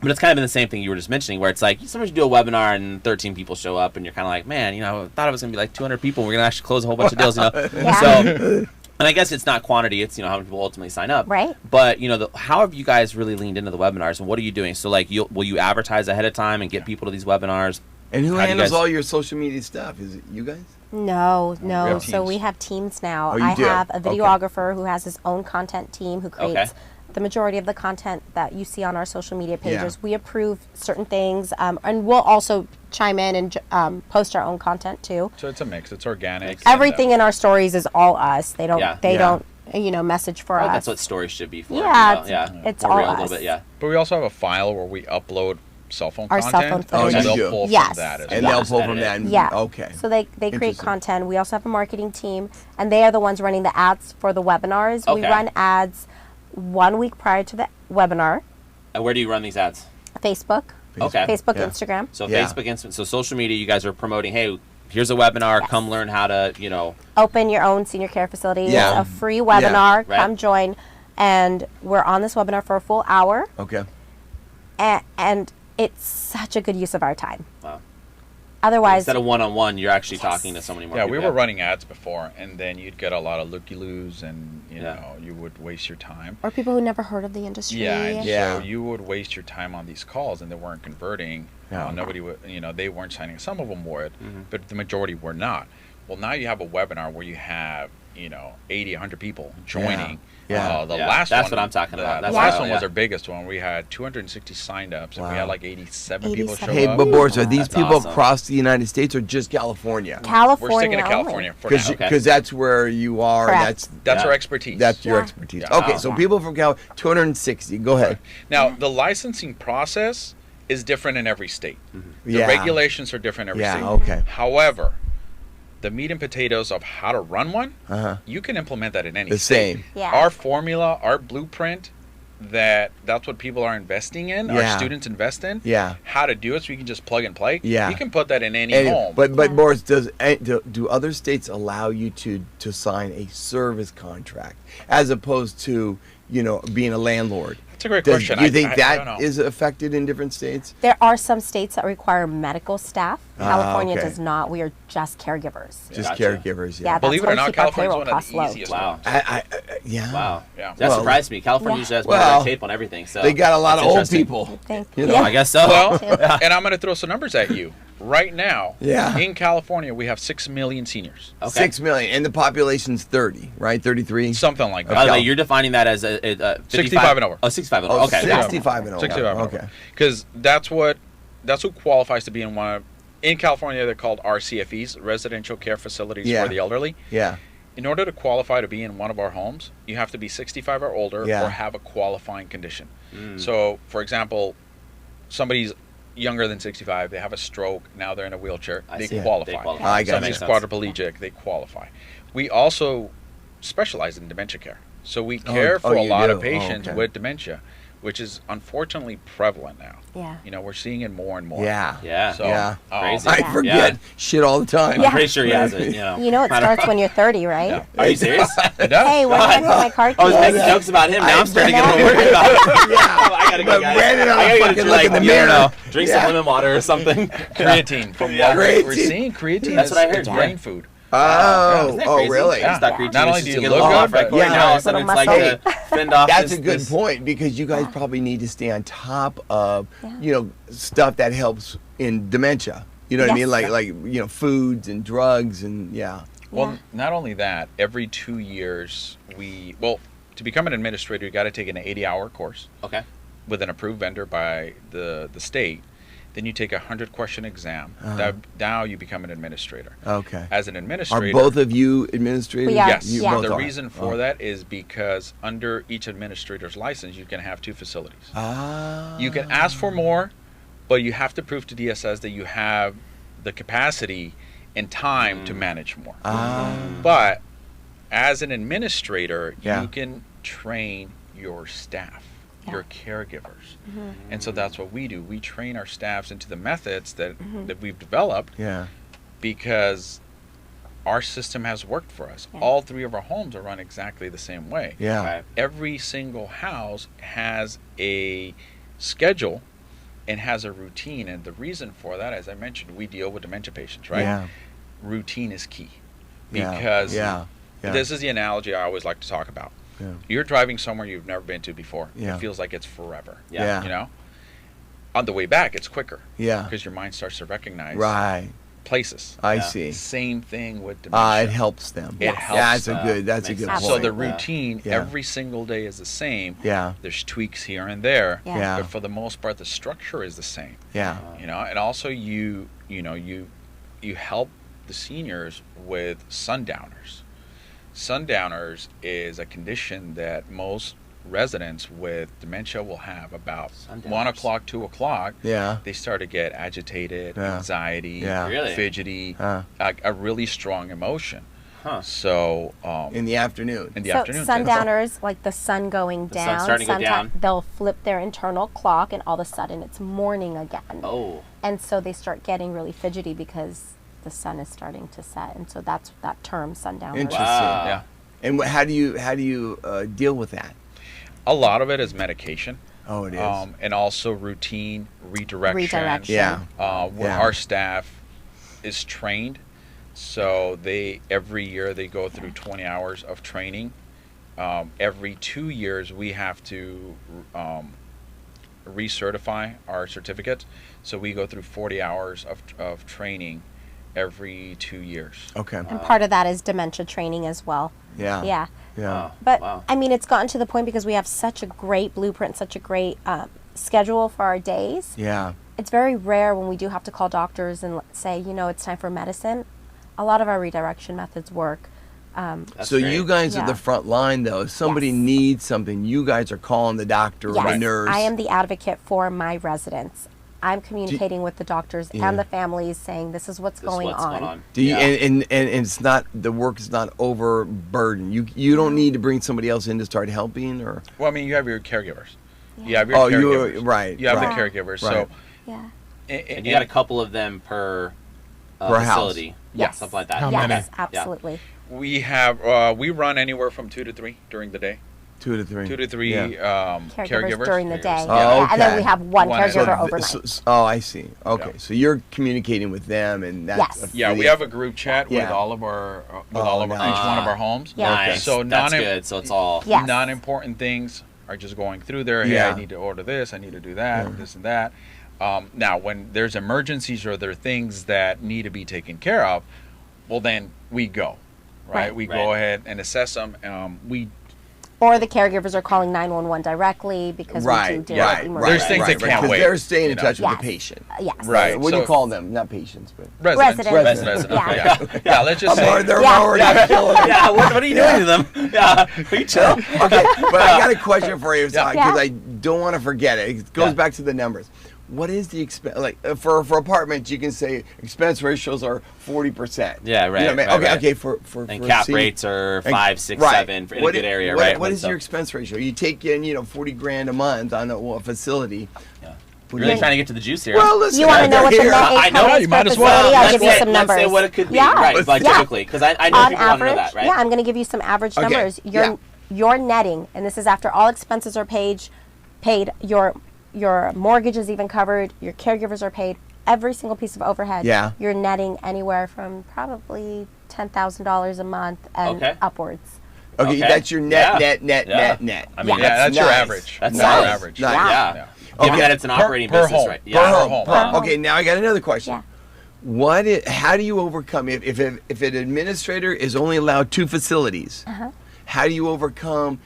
But it's kind of been the same thing you were just mentioning, where it's like sometimes you do a webinar and 13 people show up, and you're kind of like, man, I thought it was gonna be like 200 people. We're gonna actually close a whole bunch of deals, Yeah. So. And I guess it's not quantity; it's how many people ultimately sign up. Right. But how have you guys really leaned into the webinars, and what are you doing? So like, will you advertise ahead of time and get people to these webinars? And who How do you handles guys- all your social media stuff? Is it you guys? No. have So teams. we have teams now. Oh, you I do? have a Okay. videographer who has his own content team who creates Okay. the majority of the content that you see on our social media Yeah. pages. We approve certain things, and we'll also chime in and post our own content too. So it's a mix. It's organic. Everything in our stories is all us. They don't. Yeah. They Yeah. don't. Message for Oh, us. that's what stories should be for. Yeah, it's More all real, a us. little bit, yeah. But we also have a file where we upload cell phone Our cell content. phone Oh, footage. you they'll do? pull Yes. from that as And well. they'll Just pull from edit that. it. And, Yeah. Okay. So they create Interesting. content. We also have a marketing team, and they are the ones running the ads for the webinars. We Okay. run ads 1 week prior to the webinar. And where do you run these ads? Facebook, Okay. Facebook, Yeah. Instagram. So Yeah. Facebook, Instagram, so social media, you guys are promoting, hey, here's a webinar, Yes. come learn how to, Open your own senior care facility. Yeah. It's a free webinar. Right. Come join. And we're on this webinar for a full hour. Okay. And it's such a good use of our time. Wow. Otherwise, Instead of one-on-one, you're actually talking to so many more Yeah, people. we were running ads before, and then you'd get a lot of looky-loos, and you Yeah. know you would waste your time. or people who never heard of the industry. Yeah, and Yeah. so you would waste your time on these calls, and they weren't converting. Yeah. Nobody would, they weren't signing. Some of them would, Mm-hmm. but the majority were not. Well, now you have a webinar where you have 80, 100 people joining. Yeah. The Yeah, last that's one, what I'm talking about. The That's last what- one yeah. was our biggest one. We had 260 signed ups, and we Wow. had like 87 people show 87. Hey, up. but Boris, are these That's people awesome. across the United States or just California? California We're sticking to only. California for now. Okay. that's where you are. Correct. That's Yeah. our expertise. That's your Yeah. expertise. Yeah. Okay, Wow. so Yeah. people from Cal, 260. Go ahead. Now, the licensing process is different in every state. The Yeah. regulations are different in every Yeah. state. Okay. However, the meat and potatoes of how to run one, Uh-huh. you can implement that in any The state. same. Yeah. Our formula, our blueprint, that's what people are investing in, Yeah. our students invest in. Yeah. How to do it so you can just plug and play. Yeah. You can put that in any And- home. but Yeah. Boris, do other states allow you to sign a service contract as opposed to being a landlord? That's a great Do question. you think I that don't know. is affected in different states? There are some states that require medical staff. California okay. does not. We are just caregivers. Just Gotcha. caregivers, Yeah, yeah. that's Believe it how or we not, keep our California's payroll one of costs the low. easiest Wow. ones. Yeah. Wow. Yeah. That Well, surprised me. California Yeah. usually has more Well, red tape on everything. So They got a lot that's of old interesting. people. Thank You you. know, I guess so. Well, Too. and I'm going to throw some numbers at you. Right now, Yeah. in California, we have 6 million seniors. Okay. 6 million, and the population's 30, right? 33. Something like that. By the way, Okay. you're defining that as a 55? 65 and over. Oh, 65 and Oh, over. Okay. 65 and over. 65 and Okay. over. Because that's who qualifies to be in one of, in California, they're called RCFEs, Residential Care Facilities Yeah. for the Elderly. Yeah. In order to qualify to be in one of our homes, you have to be 65 or older Yeah. or have a qualifying condition. So, for example, somebody's younger than 65, they have a stroke, now they're in a wheelchair, I they see. qualify. They qualify. I got Somebody's That makes sense. quadriplegic, they qualify. We also specialize in dementia care. So we care for a you lot do? of patients okay. with dementia, which is unfortunately prevalent now. Yeah. We're seeing it more and more. Yeah. Yeah. So, Yeah. Crazy. I Yeah. forget Yeah. shit all the time. I'm Yeah. pretty sure he has it. You know, it starts when you're 30, right? Yeah. Are you serious? It does. Hey, when did I get my car I was keys? making jokes about him. Now I'm starting to get a little worried about it. I gotta go, But guys. Brandon, I'm I gotta fucking go, look in the I don't mirror. know, drink Yeah. some lemon water or something. Creatine. From Yeah. what we're Creatine. seeing, creatine That's is what I heard, it's yeah. brain food. Oh, Isn't that oh, crazy? really? I just thought creatine Not was only just do to you get a look little good, off, right? but- Right Yeah. now, all of a sudden it's like Little to fend off That's this, a good this- point because you guys probably need to stay on top of, stuff that helps in dementia. You know what I mean? Yes. Like foods and drugs and Well, not only that, every 2 years to become an administrator, you got to take an 80-hour course. Okay. With an approved vendor by the state. Then you take a 100-question exam. Now you become an administrator. Okay. As an administrator, Are both of you administrators? We are. yes. You Yeah. both The are. reason for that is because under each administrator's license, you can have 2 facilities. You can ask for more, but you have to prove to DSS that you have the capacity and time to manage more. But as an administrator, you can train your staff, your caregivers. And so that's what we do. We train our staffs into the methods that we've developed because our system has worked for us. All 3 of our homes are run exactly the same way. Every single house has a schedule and has a routine. And the reason for that, as I mentioned, we deal with dementia patients, right? Routine is key. Because this is the analogy I always like to talk about. You're driving somewhere you've never been to before. It feels like it's forever. You know? On the way back, it's quicker. Because your mind starts to recognize places. I see. Same thing with dementia. It helps them. It helps them. That's a good point. So the routine every single day is the same. There's tweaks here and there. But for the most part, the structure is the same. You know, and also you help the seniors with sundowners. Sundowners is a condition that most residents with dementia will have about 1 o'clock, 2 o'clock. They start to get agitated, anxiety, fidgety, a really strong emotion. So in the afternoon. Sundowners, like the sun going down. Sun's starting to go down. They'll flip their internal clock, and all of a sudden it's morning again. And so they start getting really fidgety because the sun is starting to set, and so that's that term, sundown. Interesting. And how do you deal with that? A lot of it is medication. Oh, it is. And also routine redirection. Our staff is trained, so every year they go through 20 hours of training. Every 2 years we have to recertify our certificate, so we go through 40 hours of training every 2 years. Okay. And part of that is dementia training as well. But I mean, it's gotten to the point because we have such a great blueprint, such a great schedule for our days. It's very rare when we do have to call doctors and say, it's time for medicine. A lot of our redirection methods work. So great. You guys are the front line, though. If somebody needs something, you guys are calling the doctor or the nurse. I am the advocate for my residents. I'm communicating with the doctors and the families, saying this is what's going on. Do you, and it's not, the work is not overburdened. You don't need to bring somebody else in to start helping, or. Well, I mean, you have your caregivers. You have your caregivers. You have the caregivers. So. And you got a couple of them per facility. Yes. Something like that. Yes, absolutely. We have we run anywhere from 2 to 3 during the day. 2 to 3. 2 to 3 caregivers during the day. Okay. And then we have one caregiver overnight. I see. Okay, so you're communicating with them, and that's we have a group chat with all of our each one of our homes. Nice. So that's good. So it's all non-important things are just going through there. Hey, I need to order this. I need to do that. This and that. Now, when there's emergencies or there are things that need to be taken care of, well, then we go. Right? We go ahead and assess them. Or the caregivers are calling 911 directly because we do deal with emergencies. There's things that can't wait. They're staying in touch with the patient. Yes. Right. What do you call them? Not patients, but residents. Yeah, let's just say. They're already killing them. What are you doing to them? Are you chill? Okay, but I got a question for you because I don't want to forget it. It goes back to the numbers. What is the expense? Like for apartments, you can say expense ratios are 40%. Yeah, right. You know what I mean? Okay. For and cap rates are 5, 6, 7 in a good area, right? What is your expense ratio? You take in $40,000 a month on a facility. We're really trying to get to the juice here. Well, listen, you want to know what the net income is per facility? I'll give you some numbers. Let's say what it could be, right? Like typically, because I know people want to know that, right? Yeah, I'm going to give you some average numbers. Your netting, and this is after all expenses are paid, your mortgage is even covered, your caregivers are paid, every single piece of overhead. You're netting anywhere from probably $10,000 a month and upwards. Okay, that's your net. I mean, that's your average. That's your average. Yeah. Given that it's an operating business, right? Per home. Okay, now I got another question. how do you overcome if an administrator is only allowed 2 facilities? How do you overcome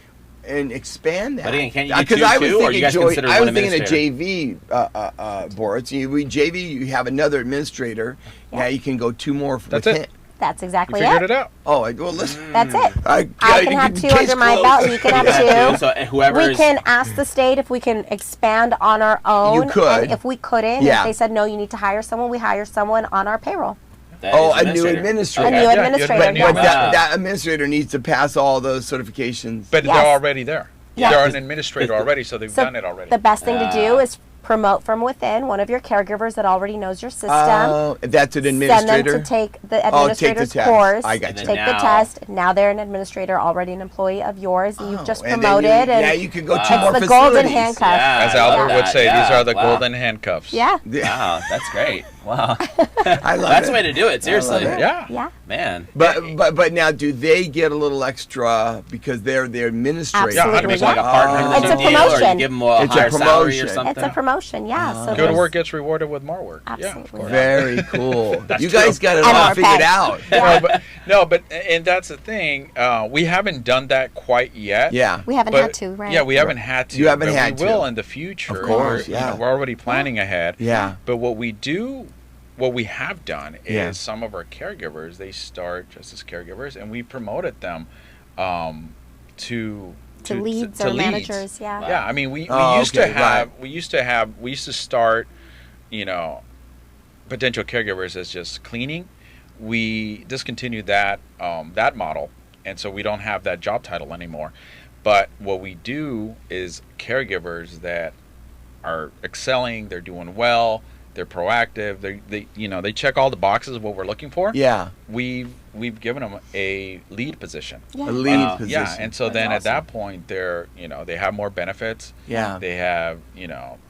and expand that? But again, can't you do 2, or you guys consider I one was thinking administrator? a JV, Boris. JV, you have another administrator. Now you can go 2 more. That's it. That's exactly You figured it. it out. Oh, well, listen. That's it. I you can have 2 case under my closed. belt. You can have 2. So whoever We can ask the state if we can expand on our own. You could. And if we couldn't, Yeah. if they said, no, you need to hire someone, we hire someone on our payroll. A new administrator. A new Yeah, administrator. yeah, But yeah. that administrator needs to pass all those certifications. But Yes. they're already there. Yeah. They're an administrator already, so they've So done it already. the best thing to do is promote from within one of your caregivers that already knows your system. That's an Send administrator. them to take the Oh, take the administrator's test. course. I got you. Take the Now- test. Now they're an administrator, already an employee of yours, and you've just and then promoted. yeah, and you can go 2 It's more the facilities. golden handcuff. Yeah. As I love Albert would that. say, these Yeah. are the Wow. golden handcuffs. Yeah. Wow, that's great. Wow. I love That's it. the way to do it, seriously. it. Yeah. Yeah. Man. But now, do they get a little extra because they're the administrator? Yeah, Absolutely. It's like a partner in the It's a same deal, or you promotion. give them a It's a higher salary or promotion. something. It's a promotion, yeah. So Good there's- work gets rewarded with more work. Yeah, of Absolutely. course. Very cool. You true. guys got it And all more figured pay. out. And that's the thing. We haven't done that quite yet. Yeah. We haven't But- had to, right? Yeah, we haven't had to. You haven't but had we will to. in the future. Of course, We're, yeah. we're already planning ahead. Yeah. But what we have done is Yeah. some of our caregivers, they start just as caregivers, and we promoted them to leads to or leads. managers, yeah. Yeah, I mean, we Oh, used okay, to have right. we used to start, potential caregivers as just cleaning. We discontinued that model, and so we don't have that job title anymore. But what we do is caregivers that are excelling, they're doing well, they're proactive, they check all the boxes of what we're looking for. Yeah. We've given them a lead position. Yeah. A lead Wow. position. Yeah, and so That's then at awesome. that point they're they have more benefits. Yeah. They have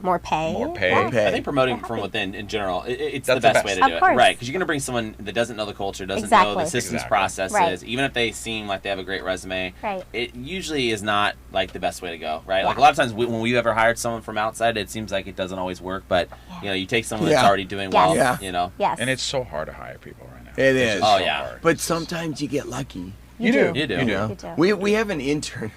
More pay. More pay. Yeah. Okay. I think promoting They're from happy. within, in general, it's That's the the best way best. to Of do it. course. Right, because you're going to bring someone that doesn't know the culture, doesn't know the Exactly. systems, Exactly. processes, Right. even if they seem like they have a great resume. Right. It usually is not like the best way to go, right? Like a lot of times when we've ever hired someone from outside, it seems like it doesn't always work, but you take someone that's Yeah. already doing Yes. well, Yeah. Yes. And it's so hard to hire people right now. It It's is. just Oh, so yeah. hard. But sometimes you get lucky. You do. You do. You know, You do. we have an intern.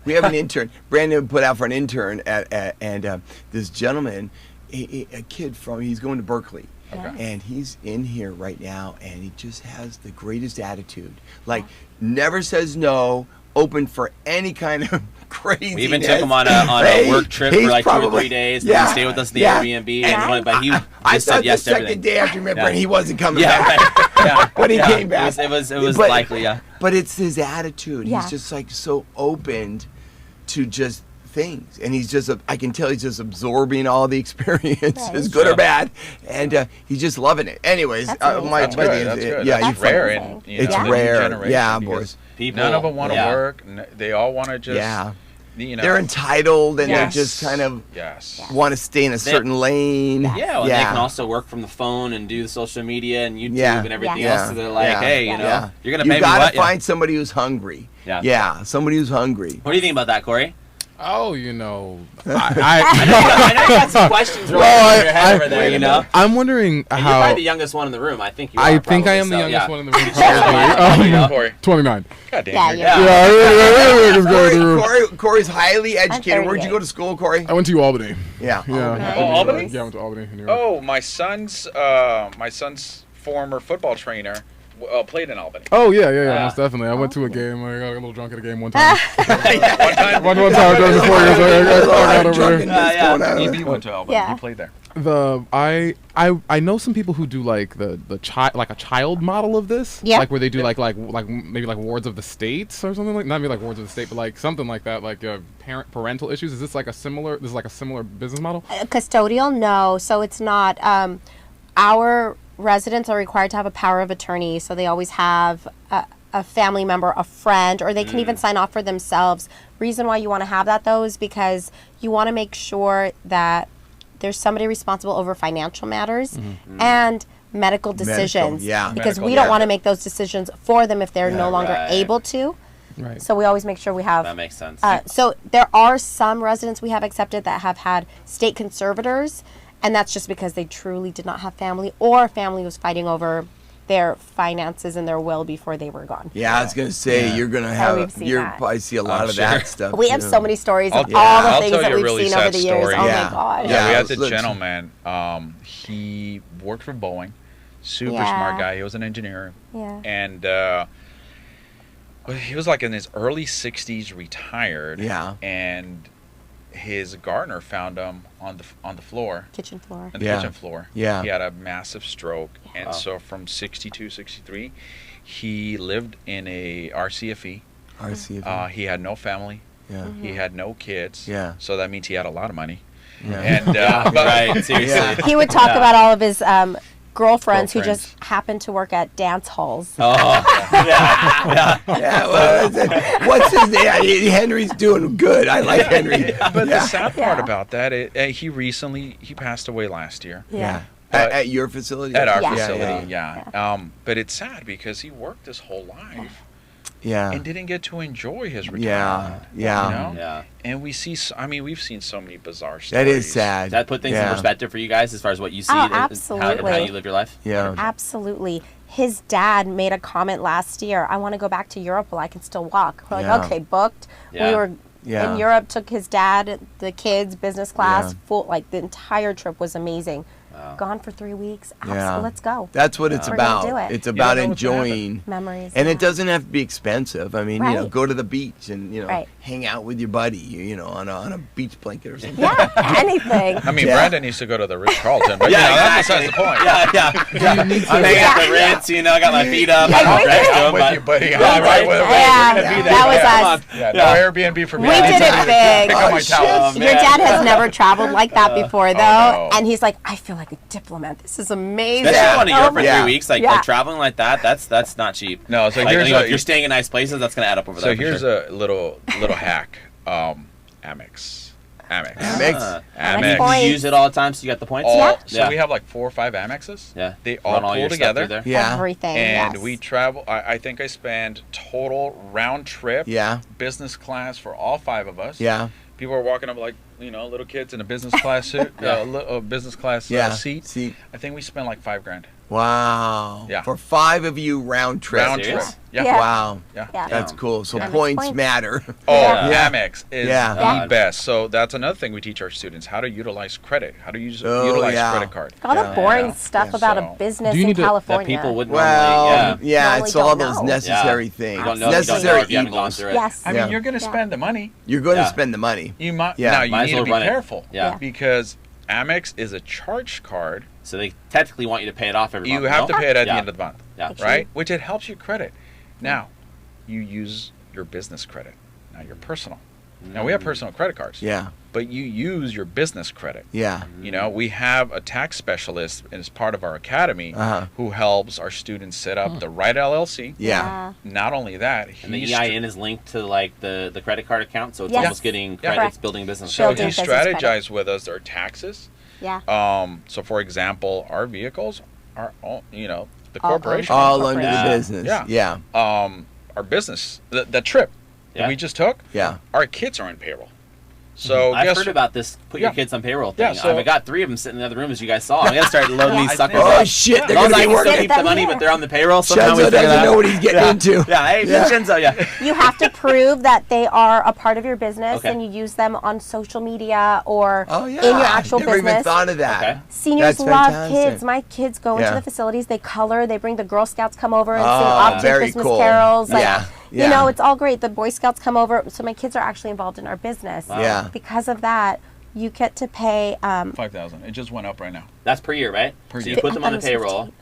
We have an intern. Brandon put out for an intern and this gentleman, a kid he's going to Berkeley, Okay. and he's in here right now, and he just has the greatest attitude. Like never says no. Open for any kind of crazy. We even took him on a work trip for like 2 or 3 days. Yeah, He stayed with us in the yeah. Airbnb, And but he I just thought said yes the to second everything. day after you met Yeah. Brandon, he wasn't coming Yeah, back. right. Yeah. When he Yeah. came back. It was But- likely, yeah. But it's his attitude. Yeah. He's just like so open to just things, and I can tell he's just absorbing all the experiences, Right. good or bad, and he's just loving it. Anyways, That's amazing. That's buddy good. is- That's good. yeah, That's you rare. amazing. And, It's the new rare. generation, Yeah, because boys. People, none of them want to yeah. work. They all want to just. Yeah. They're entitled, and Yes. they're just kind of Yes. want to stay in a certain lane. Yeah, well, they can also work from the phone and do the social media and YouTube Yeah. and everything Yeah. else. So they're like, Yeah. hey, Yeah. you're gonna You pay me gotta what? Yeah. find somebody who's hungry. Yeah. Somebody who's hungry. What do you think about that, Corey? Oh, I know I, you got some questions rolling Well, in your head over there, I'm wondering And you're how. probably the youngest one in the room. I think you are. I think I am probably, the so, youngest yeah. one in the room. Yeah. Probably. Corey. 29. God damn. Yeah, you're yeah. good. Yeah, let's go to the room. Corey's highly educated. Where'd you 38. go to school, Corey? I went to Albany. Yeah. Yeah. Oh, Albany? Yeah, I went to Albany. In New York. Oh, my son's former football trainer played in Albany. Oh yeah, most definitely. I went to a game. I got a little drunk at a game one time. One time. one time during the 4 years, I got over there. Yeah. EB went to Albany. Yeah. He played there. I know some people who do like the child, like a child model of this. Yeah. Like where they do like maybe like wards of the states or something like, not maybe like wards of the state, but like something like that, like parental issues. Is this like a similar business model? Custodial, no. So it's not. Our residents are required to have a power of attorney, so they always have a family member, a friend, or they can even sign off for themselves. Reason why you want to have that, though, is because you want to make sure that there's somebody responsible over financial matters and medical decisions. yeah. Because Medical, we don't yeah. want to make those decisions for them if they're no longer right. able to. Right. So we always make sure we have. That makes sense. So there are some residents we have accepted that have had state conservators, And that's just because they truly did not have family, or family was fighting over their finances and their will before they were gone. Yeah, I was gonna say you're gonna probably see a lot of that stuff. We have so many stories of all the I'll things tell that you a we've really seen over sad the years. story. Oh Yeah. my gosh. Yeah, we had let's- the gentleman. He worked for Boeing. Super Yeah. smart guy. He was an engineer. Yeah. And he was like in his early 60s, retired. Yeah. And his gardener found him on the floor. Kitchen floor. On the kitchen floor. Yeah. He had a massive stroke. And so from 62, 63, he lived in a RCFE. RCFE. He had no family. Yeah. He had no kids. Yeah. So that means he had a lot of money. Yeah. And Right, seriously. Yeah. He would talk about all of his girlfriends who Girlfriends. just happened to work at dance halls. Oh, yeah. Yeah, well, what's his name? Henry's doing good. I like Henry. But the sad part Yeah. about that, he passed away last year. Yeah. But- At your facility? At our Yeah. facility, Yeah. yeah. But it's sad because he worked his whole life Yeah. and didn't get to enjoy his Yeah. retirement. Yeah. You know? Yeah. And we've seen so many bizarre stories. That is sad. Does that put things in Yeah. perspective for you guys as far as what you see Oh, and how absolutely. you live your life? Yeah. Absolutely. His dad made a comment last year, I want to go back to Europe while I can still walk. We're like, Yeah. okay, booked. Yeah. We were Yeah. in Europe, took his dad, the kids, business class, Yeah. full, like the entire trip was amazing. Wow. Gone for 3 weeks. Yeah. Let's go. That's what it's We're gonna about. do it. It's You about don't know what's gonna enjoying. Memories. And yeah. it doesn't have to be expensive. I mean, Right. go to the beach and, Right. hang out with your buddy, on a beach blanket or something. Yeah, anything. I mean, Yeah. Brandon needs to go to the Ritz-Carlton, but Yeah, that's exactly. besides the point. Yeah. I'm hanging at the Ritz, I got my feet up. Yeah, I'm we ready did. to I'm go, with but- you, buddy. Yeah, I'm right with Yeah, we're gonna be there. that was Yeah. us. Yeah, no Airbnb for me. We did it big. Oh, my shit. towel. Your dad has never traveled like that before, though. no. And he's like, I feel like a diplomat. This is amazing. Especially going to Europe for Yeah. 3 weeks, like Yeah. traveling like that, that's not cheap. No, so Like, here's if you're staying in nice places, that's going to add up over there. So here's a little hack. Amex. Amex. Amex. Amex. Points. You use it all the time, so you got the points. So we have like 4 or 5 Amexes. Yeah. They all Run pull your stuff together. through there. Yeah. Everything. And yes. we travel. I think I spend total round trip. Yeah. Business class for all 5 of us. Yeah. People are walking up like little kids in a business class suit, a business class Yeah. seat. See. I think we spent like $5,000 Wow. Yeah. For 5 of you round trip. round trip. Serious? Yeah. Yeah. Wow. Yeah. Yeah. That's cool. So Yeah. points Points. matter. Oh, Yeah. Amex is Yeah. the Yeah. best. So that's another thing we teach our students: how to utilize credit, how to Oh, utilize yeah. credit card. all the Yeah. boring Yeah. stuff Yeah. about So- a business Do you in need to- that California. That people would Well, normally, yeah, Normally it's all don't those know. necessary Yeah. things. You don't know, you don't know necessary if you haven't gone evils. through it. Yes. I Yeah. mean, you're going to Yeah. spend the money. You're going Yeah. to spend the money. You might. Yeah. Now you Might as need well to be run it. careful. Yeah. Because Amex is a charge card. So they technically want you to pay it off every month. You have to no? pay it at Yeah. the end of the month, Yeah. right? Which it helps your credit. Now, you use your business credit, not your personal. Now we have personal credit cards, Yeah. but you use your business credit. Yeah. We have a tax specialist as part of our academy Uh-huh. who helps our students set up the right LLC. Yeah. Not only that, And the he's EIN is linked to like the credit card account, so it's Yes. almost getting Yeah. credits, Correct. building business. so Building he business credit. strategized with us our taxes. Yeah. So for example, our vehicles are all, the All corporation. All under Yeah. the business. Yeah. Yeah. Our business, the trip Yeah. that we just took, Yeah. our kids are on payroll. So I've guess heard about this. Put your Yeah. kids on payroll Yeah, thing. so- I've got 3 of them sitting in the other room, as you guys saw. I'm gonna start loading Yeah. these I suckers think- Oh up. shit! They're As long gonna as I be can still working. keep the money, but they're on the payroll. Shenzo Somehow we figure doesn't that know out. what he's getting Yeah. into. Yeah, hey, Yeah. Shenzo, yeah. You have to prove that they are a part of your business Okay. and you use them on social media or Oh yeah. in your actual Never business. even thought of that. Okay. Seniors That's love fantastic. kids. My kids go into Yeah. the facilities, they color, they bring the Girl Scouts come over and sing Oh, off very Christmas cool. carols. Like, Yeah. You know, it's all great. The Boy Scouts come over, so my kids are actually involved in our business. Wow. Yeah. Because of that, you get to pay 5,000. It just went up right now. That's per year, right? Per so year. you put I them thought on it the was payroll. 15.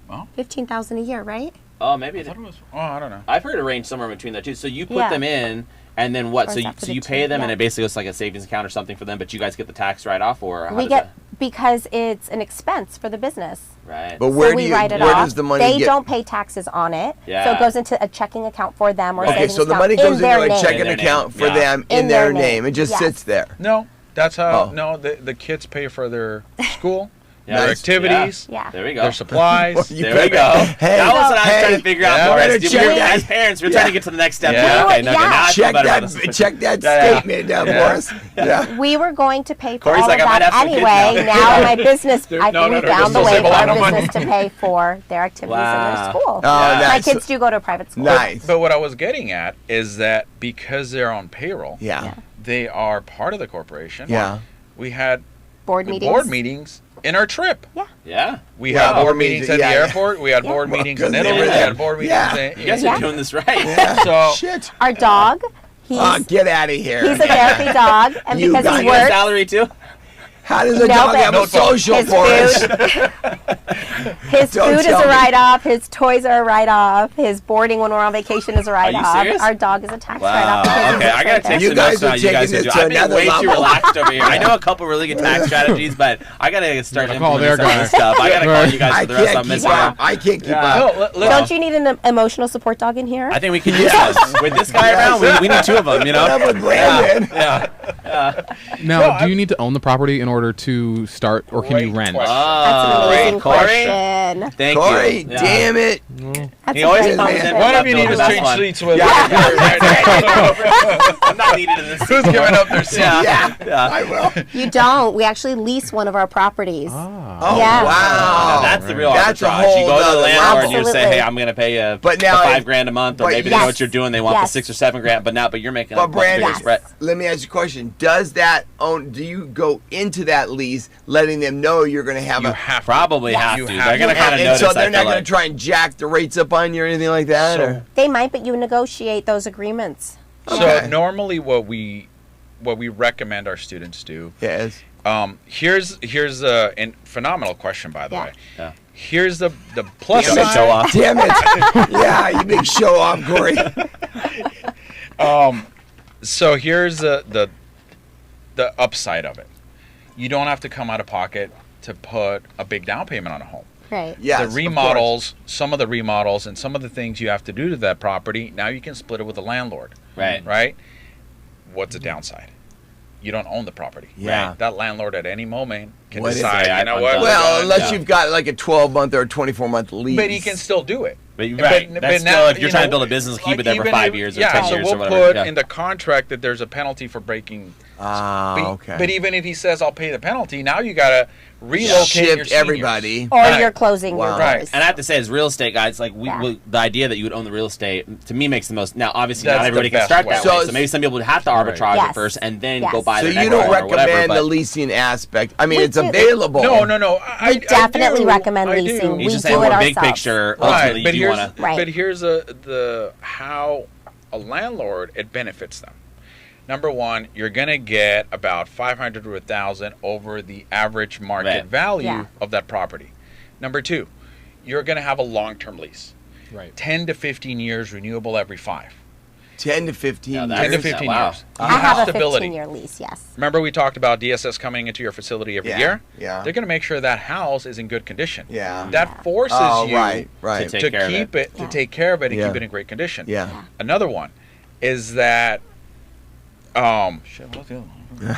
Well, 15,000 a year, right? Oh, maybe I it thought it was. Oh, I don't know. I've heard a range somewhere between that too. So you put Yeah. them in, and then what? Or So is you that for so the you pay two? them, and Yeah. it basically looks like a savings account or something for them. But you guys get the tax write off, or how We does get because it's an expense for the business. that? Right. But where So we do you? write it Where off. does the money They get? don't pay taxes on it. So Yeah. it goes into a checking account for them or Right. a Okay, savings so the account money in goes into their a name. checking In their account name, for yeah. them in In their their name. name, It just yes. sits there. No, that's how. Oh. No, the kids pay for their school. their activities, There we go. their supplies. There we go. Hey, that was what I was trying to figure out. better Boris. check that. As parents, we're trying to get to the next step. Yeah. Okay, now I feel check better about this. that statement, Boris. Yeah. We were going to pay for Corey's all like, of I might that have some kids anyway. now. Now my business, I no, moved no, down the they'll way save a for lot our of money. business to pay for their activities in their school. Oh, My nice. kids do go to a private school. Nice. But what I was getting at is that because they're on payroll, Yeah. they are part of the corporation. Yeah. We had Board meetings. board meetings in our trip. Yeah. We Yeah, had board board meetings meetings, at the yeah. airport. We had board Well, meetings in 'cause they Italy. were We there. had board meetings Yeah. in You guys are doing this right. Yeah. So Shit. Our dog, he's Get out of here. he's a therapy dog, and You because got he You got a works, salary too? How does a No, dog but have a social his for us? his Don't food is tell a me. write-off, his toys are a write-off, his boarding when we're on vacation is a write-off. serious? Our dog is a tax Wow. write-off. because Okay, he's I a gotta trade take You some guys notes on are how you guys taking are it doing. to I've been another way too level. relaxed over here. I know a couple really good tax strategies, but I gotta start gotta call implementing their some of this guy. stuff. I gotta call you guys I for the rest can't I'm keep missing up. out. I can't keep Yeah. up. no, Don't you need an emotional support dog in here? I think we can use this. With this guy around, we need two of them, you What up know? with Brandon? Yeah. Now, do you need to own the property in order to start, or can you Great rent? question. That's an amazing Oh, Corey. question. Thank Corey, you. Yeah. damn it. That's He a always great comes man. in. question. One of you need to That's change fun. seats with. I'm not needed in this. Who's giving up their seat? Yeah. I will. You don't. We actually lease one of our properties. Oh, Yeah. wow. That's the real That's a arbitrage. whole You go to the nother landlord and you level. say, "Hey, I'm going to pay you But now $5,000 a month," or but maybe they know yes. what you're doing. They want Yes. the $6 or $7,000, but you're making But a much bigger Brandon, spread. let me ask you a question. Does that own? Do you go into that lease letting them know you're going to have You a? have Probably Yes. have You to. have They're going to to. kind of And notice. so I they're feel not going like. to try and jack the rates up on you or anything like that. So- or? They might, but you negotiate those agreements. Okay. So normally, what we recommend our students do. Yes. Here's a phenomenal question, by the Yeah. way. Yeah. Here's the plus Show- side. show off. Damn it! Yeah, you big show off, Corey. So here's the upside of it. You don't have to come out of pocket to put a big down payment on a home. Right. Yes, The of remodels, some of the remodels, and some of the things you have to do to that property, now you can split it with the landlord. Right. Right? What's the downside? You don't own the property. Yeah. That landlord at any moment can What is decide, it? you know I'm what? done. we're Well, done. unless Yeah. you've got like a 12-month or a 24-month lease. But he can still do it. But, But- right. but That's now, still, if you're you trying know, to build a business, keep like it there for even 5 if- years or yeah, 10 so years we'll or whatever. put Yeah. in the contract that there's a penalty for breaking. Ah, But, okay. but even if he says I'll pay the penalty, now you got to relocate your shift seniors. everybody. Or Right. you're closing your Wow. Right. doors. And I have to say, as real estate guys, like Yeah. the idea that you would own the real estate to me makes the most. Now, obviously, That's not the everybody can best start way. that So way. So maybe some people would have to arbitrage Yes. it first and then Yes. go buy So the you next don't one or whatever. recommend the But leasing aspect. I mean, We it's do. available. No. We definitely do. recommend I do. leasing. he's We just do saying it more big ourselves. picture. Right, Ultimately, but you here's want to. Right. but here's the how a landlord it benefits them. Number one, you're gonna get about 500 to 1,000 over the average market Right. value Yeah. of that property. Number two, you're gonna have a long-term lease, Right. 10 to 15 years, renewable every 5. 10 to 15 Yeah, years. that's- 10 to 15 wow. years. I You have a stability. 15-year lease, yes. Remember we talked about DSS coming into your facility every year? Yeah. They're going to make sure that house is in good condition. Yeah. That forces Oh, you right. To to take care of keep it. it, to take care of it and Yeah. keep it in great condition. Yeah. Another one is that shit, what's the other one?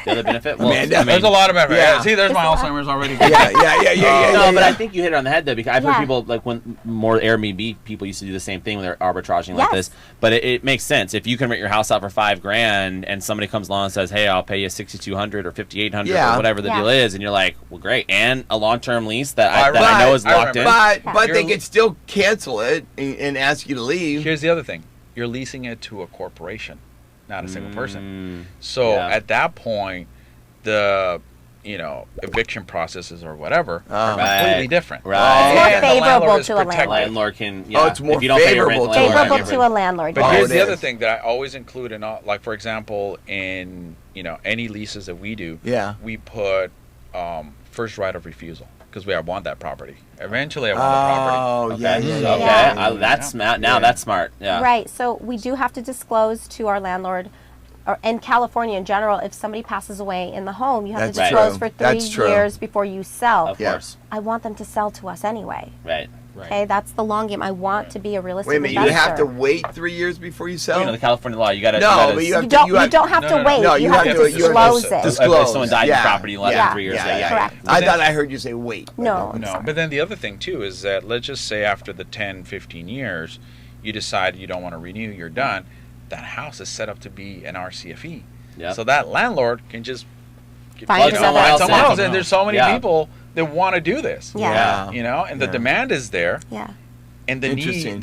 The other benefit? Well, Amanda. I mean, There's a lot of benefits. Yeah. Yeah. See, there's my There's a lot. Alzheimer's already. Yeah. no, but I think you hit it on the head though, because I've heard Yeah. people like when more Airbnb people used to do the same thing when they're arbitraging like Yes. this. But it makes sense if you can rent your house out for $5,000 and somebody comes along and says, "Hey, I'll pay you $6,200 or $5,800 Yeah. or whatever the Yeah. deal is," and you're like, "Well, great," and a long-term lease that I Right. know is I locked in. remember. But they You're- could still cancel it and ask you to leave. Here's the other thing. You're leasing it to a corporation, not a single person. Mm, So yeah. at that point, the eviction processes or whatever are Right. completely different. Right. It's more And the favorable landlord is to a protected. landlord. landlord can. Oh, Yeah, it's more if you don't pay your rent, favorable the to a landlord Favorable can to a landlord. But Oh, here's it the other is. thing that I always include in, like for example, in any leases that we do, Yeah. we put first right of refusal because we want that property. Eventually, I want the property. Oh, Okay. yeah. Okay. Yeah. That's smart. Now Yeah. that's smart. Yeah. Right. So we do have to disclose to our landlord, or in California in general, if somebody passes away in the home, you have That's to disclose true. for 3 That's true. years before you sell. Of Yeah. course. I want them to sell to us anyway. Right. Okay, that's the long game. I want to be a real estate Wait a minute, investor. you have to wait 3 years before you sell? You know, the California law, you got to. No, but you have to. You don't have to wait. No, you have to disclose it. If someone died in the property less than 3 years. Correct. I thought I heard you say wait. No. But then the other thing too is that let's just say after the 10, 15 years, you decide you don't want to renew, you're done. That house is set up to be an RCFE. Yeah. So that landlord can just Find someone else. And there's so many Yeah. people that want to do this. Yeah. You know, and the demand is there. Yeah. And the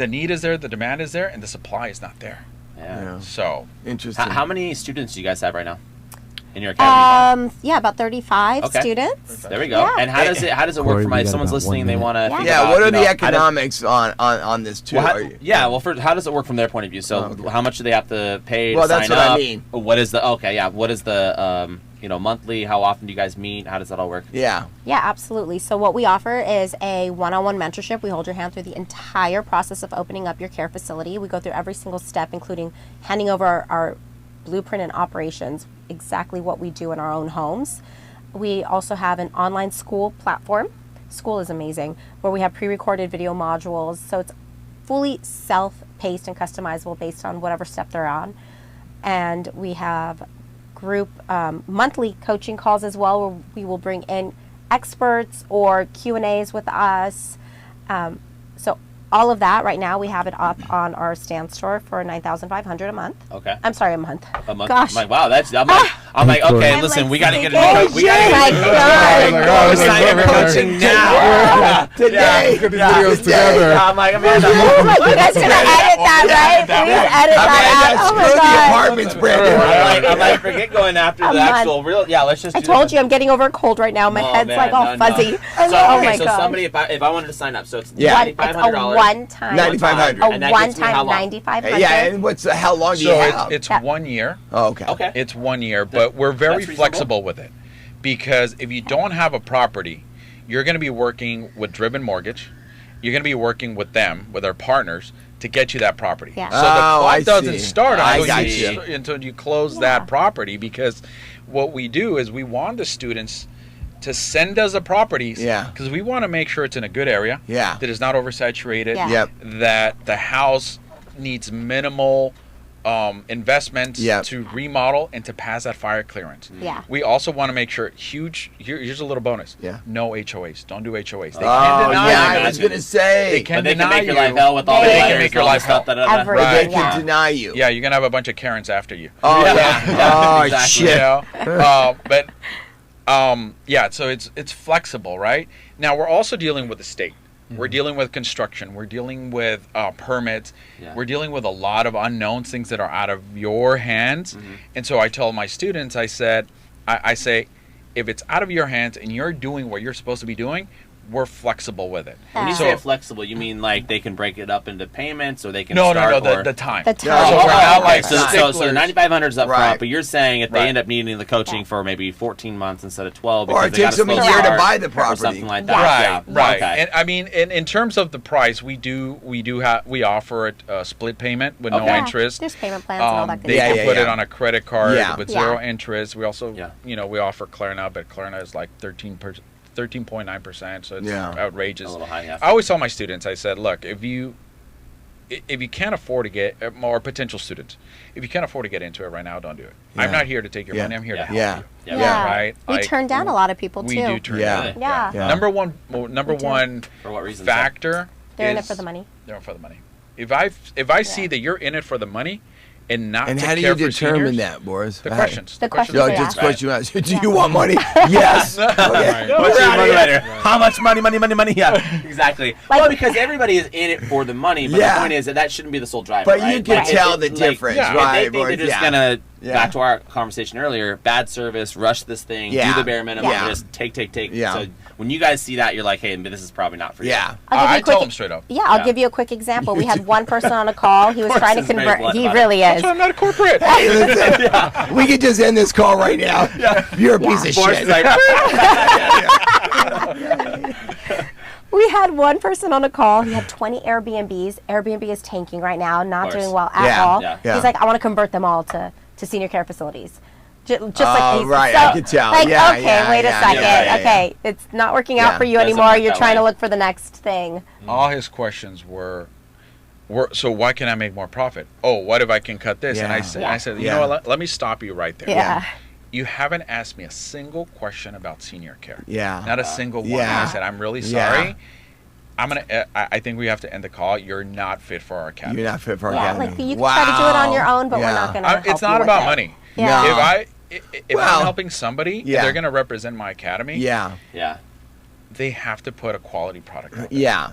need is there, the demand is there, and the supply is not there. Yeah. So interesting. How many students do you guys have right now in your academy? About 35 students. There we go. Yeah. And how does it work for if someone's listening and they want to? Yeah. What are the economics on this too? Well, how does it work from their point of view? So, how much do they have to pay to sign that's what up? I mean. What is the What is the monthly? How often do you guys meet? How does that all work? Yeah. Yeah, absolutely. So what we offer is a one-on-one mentorship. We hold your hand through the entire process of opening up your care facility. We go through every single step, including handing over our blueprint and operations, exactly what we do in our own homes. We also have an online school platform. School is amazing, where we have pre-recorded video modules. So it's fully self-paced and customizable based on whatever step they're on. And we have group monthly coaching calls as well, where we will bring in experts or Q&As with us. So all of that right now, we have it up on our Stan store for $9,500 a month. Okay. I'm sorry, a month. A month. Gosh. I'm like, wow, I'm like, okay, I'm listen, like we got to get thinking, we got to get sign up coaching now. Today. Get these videos together. I'm like, Amanda. You guys gonna edit that, right? Please edit that out. Oh my Screw the god. apartments, Brandon. I'm like, forget going after A the month. actual real. Yeah, let's just. I told you I'm getting over a cold right now. My head's like all fuzzy. Oh my so god. somebody, if I wanted to sign up, so it's It's a $9,500. one-time. $9,500. And A that gets me one-time how long? $9,500. Yeah, and how long do you So have? it's 1 year. Oh, okay. Okay. It's 1 year, but we're very That's reasonable. flexible with it. Because if you don't have a property, you're going to be working with Driven Mortgage. You're going to be working with them, with our partners, to get you that property. Yeah. So the I clock doesn't see. start I until got you, you. until you close that property, because what we do is we want the students to send us the properties, because we want to make sure it's in a good area, that is not oversaturated, Yeah. that the house needs minimal investments to remodel and to pass that fire clearance. Yeah. We also want to make sure here's a little bonus. Yeah. No HOAs. Don't do HOAs. They Oh, can deny yeah, you. I was going to say. They can But they deny can make your you. life hell with all the They can letters make your and all life the stuff. hell. Everything. They Yeah. can deny you. Yeah, you're gonna have a bunch of Karens after you. Oh, Yeah. Oh, Exactly. shit. You know? So it's flexible, right? Now we're also dealing with the state. We're dealing with construction. We're dealing with permits. Yeah. We're dealing with a lot of unknowns, things that are out of your hands. And so I told my students, I say, if it's out of your hands and you're doing what you're supposed to be doing, we're flexible with it. When you So- say flexible, you mean like they can break it up into payments, or they can No, start the time. The time. Yeah, So we're not like so sticklers. 9,500 is up Right. front, but you're saying if they Right. end up needing the coaching for maybe 14 months instead of 12, Or because it they takes gotta them a slow year to start buy the or property. something like Yeah. that. Right, right. Okay. And I mean, in terms of the price, we offer a split payment with no Okay. interest. There's payment plans and all that good They stuff. can put it on a credit card with Yeah. zero interest. We also, Yeah. we offer Klarna, but Klarna is like 13.9%, so it's outrageous. A little high, yeah. I always tell my students, I said, look, if you can't afford to get, or potential students, if you can't afford to get into it right now, don't do it. I'm not here to take your money. I'm here to help you. Yeah. Right? We turn down a lot of people We too. do turn Yeah. down. Yeah. Yeah. Number one For what reason? factor They're in it is for the money. they're in it for the money. If I see that you're in it for the money and not And to how do care you for determine seniors, that, Boris? The questions. The questions. No, they just ask. question you ask. Do you want money? Yes. Okay. Right. What's your We're outta motivator? here. How much money? Yeah, exactly. Well, because everybody is in it for the money, but Yeah. the point is that shouldn't be the sole driver. But right? you can Like, tell the difference, yeah. If right? they think Boris? they're just Yeah. gonna, Yeah. back to our conversation earlier, bad service, rush this thing, Yeah. do the bare minimum, Yeah. just take. Yeah. So when you guys see that, you're like, hey, this is probably not for you. Yeah. I'll give you I a tell quick- them straight up. Yeah, I'll Yeah. give you a quick example. We had one person on a call. He was Boris trying to is very convert. blunt He about it. really is. So I'm not a corporate. Hey, listen, we could just end this call right now. You're a piece of Boris shit. is like, We had one person on a call. He had 20 Airbnbs. Airbnb is tanking right now, not course. doing well at Yeah, all. yeah. Yeah. He's like, I want to convert them all to senior care facilities. Just like easy. Right, So, I could tell. Like, Yeah, okay, yeah, wait a yeah, second. yeah. Okay, it's not working Yeah. out for you Doesn't anymore. work You're that trying to way. look for the next thing. All his questions were, so why can I make more profit? Oh, what if I can cut this? And Yeah. I said, you Yeah. know what? Let me stop you right there. Yeah. You haven't asked me a single question about senior care. Yeah. Not a single one. Yeah. I said, I'm really Yeah. sorry. I think we have to end the call. You're not fit for our academy. You're not fit for our Yeah, academy. like you can try to do it on your own, but we're not going to help It's you not with about it. money. Yeah. If Well, I'm helping somebody, yeah. and they're going to represent my academy, Yeah. Yeah. they have to put a quality product out there. Yeah.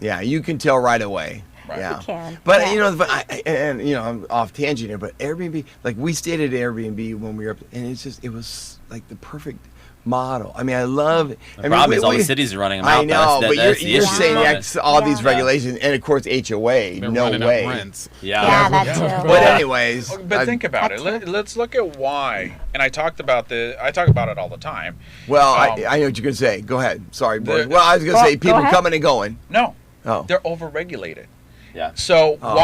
Yeah. You can tell right away. Right. Yeah. You can. But Yeah. you know, and you know, I'm off tangent here, but Airbnb, like we stayed at Airbnb when we were up, and it was like the perfect model. I mean, I love it. The problem is all the cities are running them out. I know, but that's the you're issue at the saying moment. that's all these Yeah. regulations, and of course HOA, They're no running up way. rents. Yeah, that too. But anyways, But think about it. Let's look at why. And I talk about it all the time. well, Um, I know what you're gonna say. Go ahead. Sorry, Boris. the- Well, I was gonna Go- say go people ahead. coming and going. No, Oh, they're overregulated. Yeah. So Oh.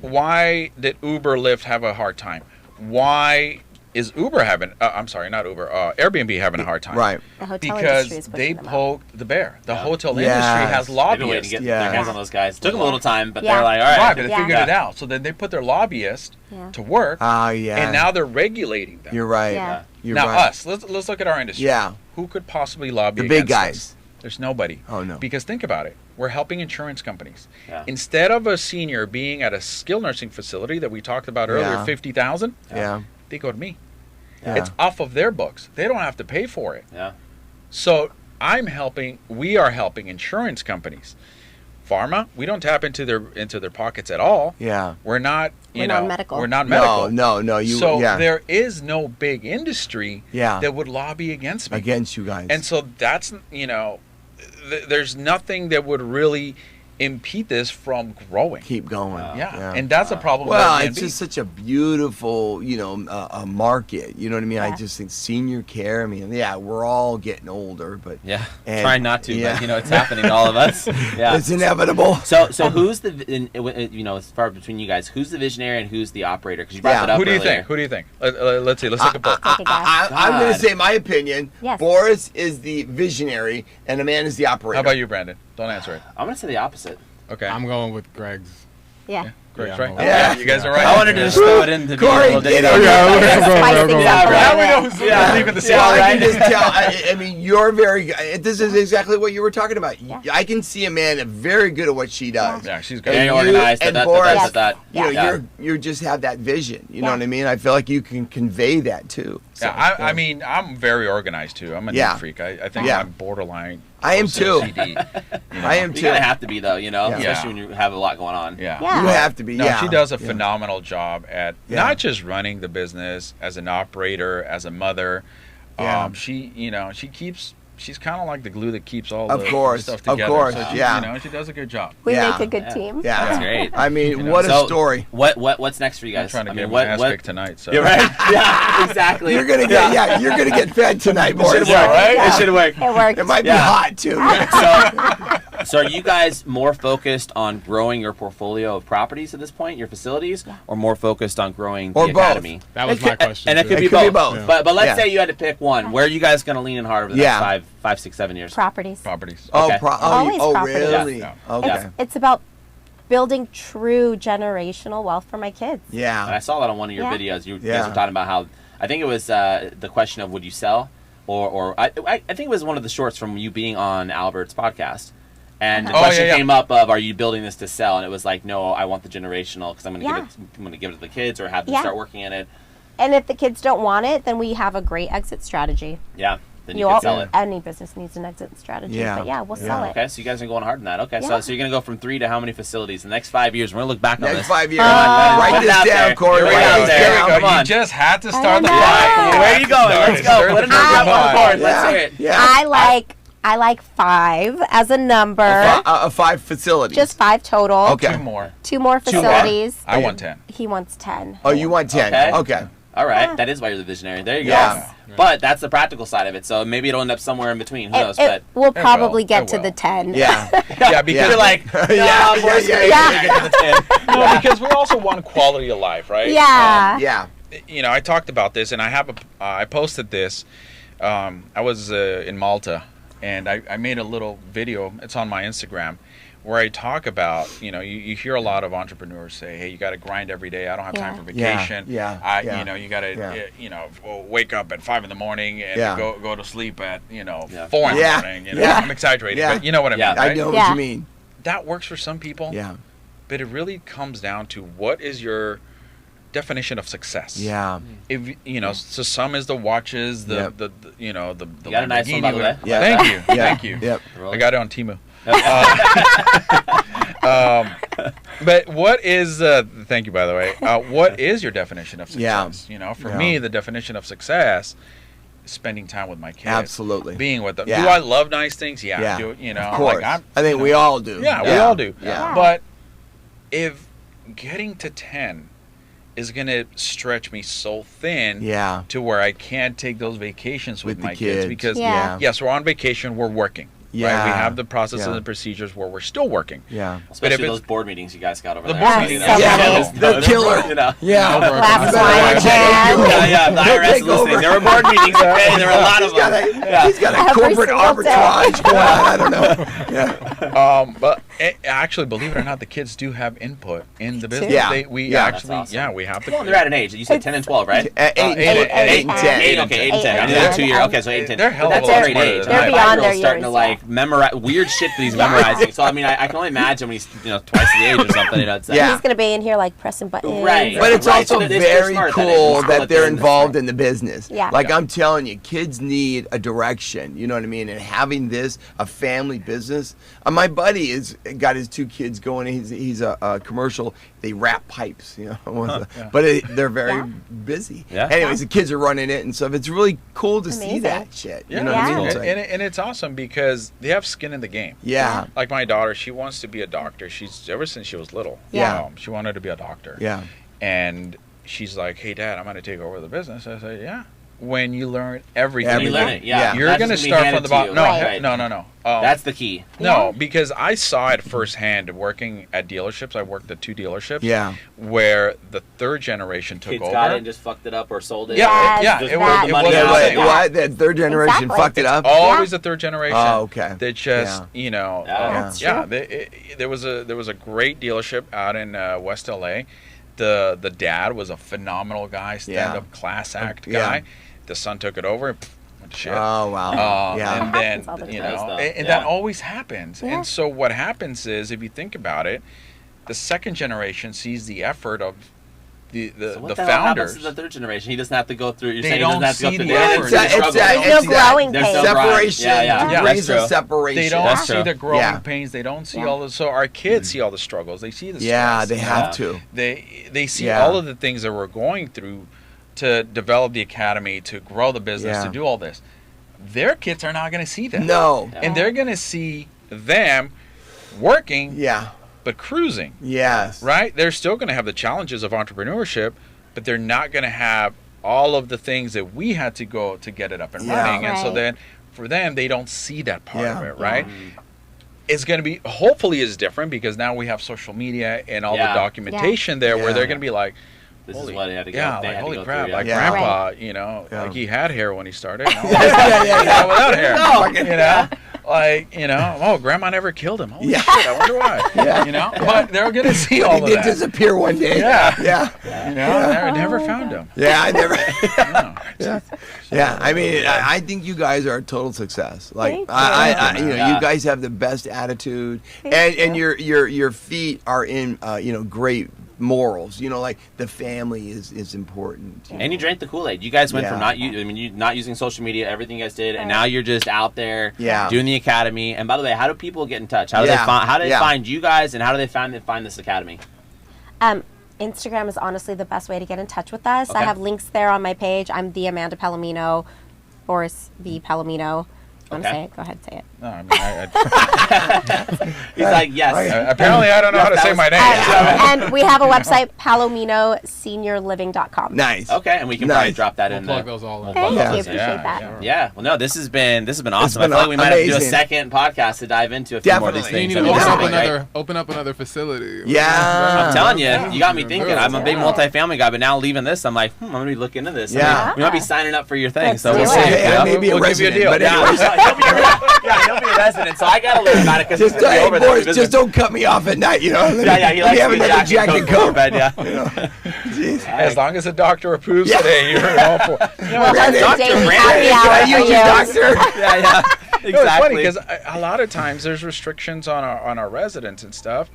why did Uber, Lyft have a hard time? Why is Uber having? I'm sorry, not Uber. Airbnb having a hard time? right. The hotel Because industry is they pushing them out. poked the bear. The hotel Yes. industry has They've been waiting to lobbyists. get Yeah. their hands on those guys. Took them a little time, but Yeah. they're like, all right. Right, but they Yeah. figured it Yeah. out. So then they put their lobbyists Yeah. to work, Ah, yeah. and now they're regulating them. you're right. Yeah. You're now right. us, let's look at our industry. Yeah. Who could possibly lobby The big against guys. us? There's nobody. Oh no. Because think about it. We're helping insurance companies. Yeah. Instead of a senior being at a skilled nursing facility that we talked about earlier, Yeah. 50,000, Yeah. they go to me. Yeah. It's off of their books. They don't have to pay for it. Yeah. So we are helping insurance companies. Pharma, we don't tap into their pockets at all. Yeah. We're not, We're not medical. We're not medical. No. You. So yeah. there is no big industry Yeah. that would lobby against me. Against you guys. And so that's, there's nothing that would really impede this from growing. keep going. Yeah. And that's a problem. Well, with it's Airbnb. just such a beautiful, a market. You know what I mean? I Yeah. just think senior care. I mean, yeah, we're all getting older, but Yeah. And- Trying not to, yeah. but it's happening to all of us. Yeah. it's inevitable. So who's as far between you guys, who's the visionary and who's the operator? Because you brought Yeah. that up Who do you earlier. think? Who do you think? Let's see. Let's take a poll. Take a guess. I'm going to God. say my opinion. Yes. Boris is the visionary, and Amanda's the operator. How about you, Brandon? Don't answer it. I'm gonna say the opposite. Okay. I'm going with Greg's. Yeah. Greg's Yeah, right. I'm Okay, Yeah. you guys are right. I wanted to just throw it in to be a Corey, little get data. it. Yeah, Spice things up a right. little Now we know bit. who's Yeah. leaving the Well, scene. I can just tell. I mean, you're very good. This is exactly what you were talking about. Yeah. I can see Amanda very good at what she does. Yeah, she's good. Very And you organized. and that, Boris, that. You know, Yeah. you just have that vision. You know Yeah. what I mean? I feel like you can convey that too. So, Yeah, I mean, I'm very organized too. I'm a Yeah. neat freak. I think Yeah. I'm borderline. I am too. OCD, I am You too. gotta have to be though, especially Yeah. when you have a lot going on. Yeah. Yeah. You have to be. No, yeah. she does a Yeah. phenomenal job at Yeah. not just running the business as an operator, as a mother. Yeah. She's kind of like the glue that keeps all Of the course, stuff of together. course, So she, yeah. she does a good job. We Yeah. make a good Yeah. team. Yeah. That's great. I mean, You know. what a So, story. What's next for you I'm guys? trying to I get mean, my what, ass what, kicked tonight. So You're right. Yeah, exactly. You're gonna get you're gonna get fed tonight, Boris. Should work, right? Yeah. It should work. It worked. It might be Yeah. hot too. So are you guys more focused on growing your portfolio of properties at this point, your facilities, or more focused on growing Or the both. academy? That was It my could- question. And it too. could, It be, could be both. both. But let's Yeah. say you had to pick one. Where are you guys going to lean in hard over the Yeah. next 5, 6, 7 years? Properties. properties. Oh, Okay. Always property. really? Yeah. Okay. Yeah. It's about building true generational wealth for my kids. And I Yeah. saw that on one of your Yeah. videos. You Yeah. guys were talking about how, I think it was the question of would you sell, or I think it was one of the shorts from you being on Albert's podcast. And the Oh, question yeah. came up of, are you building this to sell? And it was like, no, I want the generational because I'm going to give it to the kids or have them Yeah. start working in it. And if the kids don't want it, then we have a great exit strategy. Yeah, then you can sell it. Any business needs an exit strategy. Yeah. But yeah, we'll Yeah. sell it. Okay, so you guys are going hard in that. Okay, Yeah. so you're going to go from 3 to how many facilities? In the next 5 years, we're going to look back on Next this. 5 years. Come on, Write put it this out down, there. Corey. Here we Write go. this There we down. go. Come on. You just had to I start the know. clock. Where are you going? Let's go. Start Put the a number up on the clock. board. Let's hear it. Yeah. I like 5 as a number. 5 facilities. Just 5 total. Okay. 2 more. 2 more facilities. I want 10. He wants 10. Oh, you want 10? Okay. Okay. All right, Yeah. that is why you're the visionary. There you Yeah. go. But that's the practical side of it. So maybe it'll end up somewhere in between. Who knows? But We'll It probably will. get It to will. the 10. Yeah. Yeah, because you're like, Yeah, Boris, yeah, maybe yeah. we get to the 10. no, because we also want quality of life, right? Yeah. Yeah. I talked about this, and I posted this. I was in Malta, and I made a little video. It's on my Instagram, where I talk about, you hear a lot of entrepreneurs say, hey, you got to grind every day. I don't have time for vacation. You got to, wake up at 5 a.m. and go to sleep at, 4 in the morning. I'm exaggerating, but you know what I mean. I know what you mean. That works for some people. Yeah. But it really comes down to what is your definition of success. Yeah. If so some is the watches, the you got a nice one, by the way. Yeah. Thank you. Yep. I got it on Temu. But what is thank you, by the way. What is your definition of success? For me, the definition of success is spending time with my kids. Absolutely. Being with them. Do I love nice things? Yeah. Of course. I think we all do. Yeah, we all do. Yeah. But if getting to 10 is going to stretch me so thin to where I can't take those vacations with my kids because yes, we're on vacation, we're working. Yeah. Right? We have the processes and procedures where we're still working. Yeah. Especially those board meetings you guys got over there. The board meetings. The killer. Yeah. The IRS listening. There were board meetings. Okay? There were a lot of them. He's got a corporate arbitrage going on. I don't know. But actually, believe it or not, the kids do have input in the business. We actually, we have to. Well, they're at an age. You said 10 and 12, right? 8 and 10. 8 and 10. I knew 2 years. Okay, so 8 and 10. They're hell of a great age. They're beyond their years. Starting to memorize weird shit that he's memorizing. So I mean, I can only imagine when he's twice the age or something. He's gonna be in here like pressing buttons. Right. But it's also very cool that they're involved in the business. Yeah. Like I'm telling you, kids need a direction. You know what I mean? And having a family business. My buddy has got his 2 kids going. He's a commercial. They wrap pipes. But they're very busy. Yeah. Anyways, the kids are running it and stuff. It's really cool to see that shit. You know what I mean? And it's awesome because they have skin in the game. Yeah. Like my daughter, she wants to be a doctor. She's ever since she was little. She wanted to be a doctor. Yeah. And she's like, hey, Dad, I'm going to take over the business. I said, yeah. When you learn everything. When you learn it, You're going to start from the bottom. No. That's the key. No, because I saw it firsthand working at dealerships. I worked at 2 dealerships. Yeah. Where the 3rd generation took over. Got it and just fucked it up or sold it. Yeah. It was what? That 3rd generation fucked it up? Always the 3rd generation. Oh, okay. They just, there was a great dealership out in West LA. The dad was a phenomenal guy, stand-up class act guy. The son took it over and went to shit. Oh, wow. And then, that always happens. Yeah. And so what happens is, if you think about it, the 2nd generation sees the effort of the founders. To the 3rd generation? He doesn't have to go through. You're they saying don't he doesn't have to see go through the effort. There's no growing pains. Separation. Brings a separation. They don't see the growing pains. They don't see all the. So our kids see all the struggles. They see the stress. Yeah, they have to. They see all of the things that we're going through to develop the academy, to grow the business, to do all this. Their kids are not going to see that. No. And they're going to see them working. Yeah. But cruising. Yes. Right? They're still going to have the challenges of entrepreneurship, but they're not going to have all of the things that we had to go to get it up and running. And so then for them, they don't see that part of it, right? It's going to be, hopefully is different because now we have social media and all the documentation there where they're going to be like, this is what they had to go. Yeah, like holy crap! Like Grandpa, like he had hair when he started. Without hair. Oh, Grandma never killed him. Holy shit! I wonder why. But they're gonna see all of that. He did disappear one day. I never found him. Yeah, I never. I mean, I think you guys are a total success. Like, you guys have the best attitude, and your feet are in, great morals. Like the family is important. And you drank the Kool-Aid. You guys went from not using social media, everything you guys did, and now you're just out there doing the academy. And by the way, how do people get in touch? How do they find you guys, and how do they find this academy? Instagram is honestly the best way to get in touch with us. Okay. I have links there on my page. I'm the Amanda Palomino, Boris V Palomino. Want to say it? Go ahead, say it. No, I mean, he's like, yes. Apparently, I don't know how to say my name. And we have a website, PalominoSeniorLiving.com. Nice. Okay, and we can probably drop that in there. Plug those all in. Thank you. Appreciate that. Yeah. Well, no, this has been awesome. I feel like we might have to do a second podcast to dive into a few more of these things. You need to open up another facility. Yeah. I'm telling you, you got me thinking. I'm a big multifamily guy, but now leaving this, I'm like, I'm gonna be looking into this. Yeah. We might be signing up for your thing. So Let's we'll do see. it. Hey, maybe a resident, but anyways. He'll be a resident. So I gotta learn about it because Just, hey, Boris, just don't cut me off at night, you know. He likes have another Jack and Coke. Bed, yeah. As long as the doctor approves today, you're all for. We'll have the Dr. daily Brandon, happy hour I use for your you. doctor. Yeah. Exactly. No, it's funny Exactly. because a lot of times there's restrictions on our residents and stuff,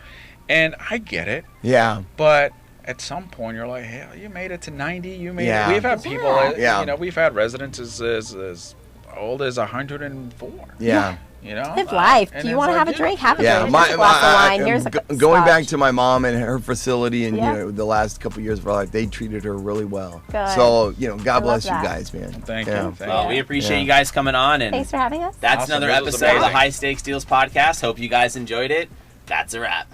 and I get it. Yeah. But at some point, you're like, hell, you made it to 90. You made Yeah. it. We've had people. Yeah. You know, we've had residents as old as 104. Yeah. You know, Live life. and Do you it's want to like, have a drink? Have a Yeah, drink. Here's a glass of wine. Here's a going back scotch. to my mom and her facility, and Yeah. you know, the last couple of years of her life, they treated her really well. Good. So you know, God bless love you that. guys, man. Thank Yeah. you. Thank Well, you. we appreciate Yeah. you guys coming on, and Thanks for having us. that's Awesome. another This was episode of the amazing. High Stakes Deals podcast. Hope you guys enjoyed it. That's a wrap.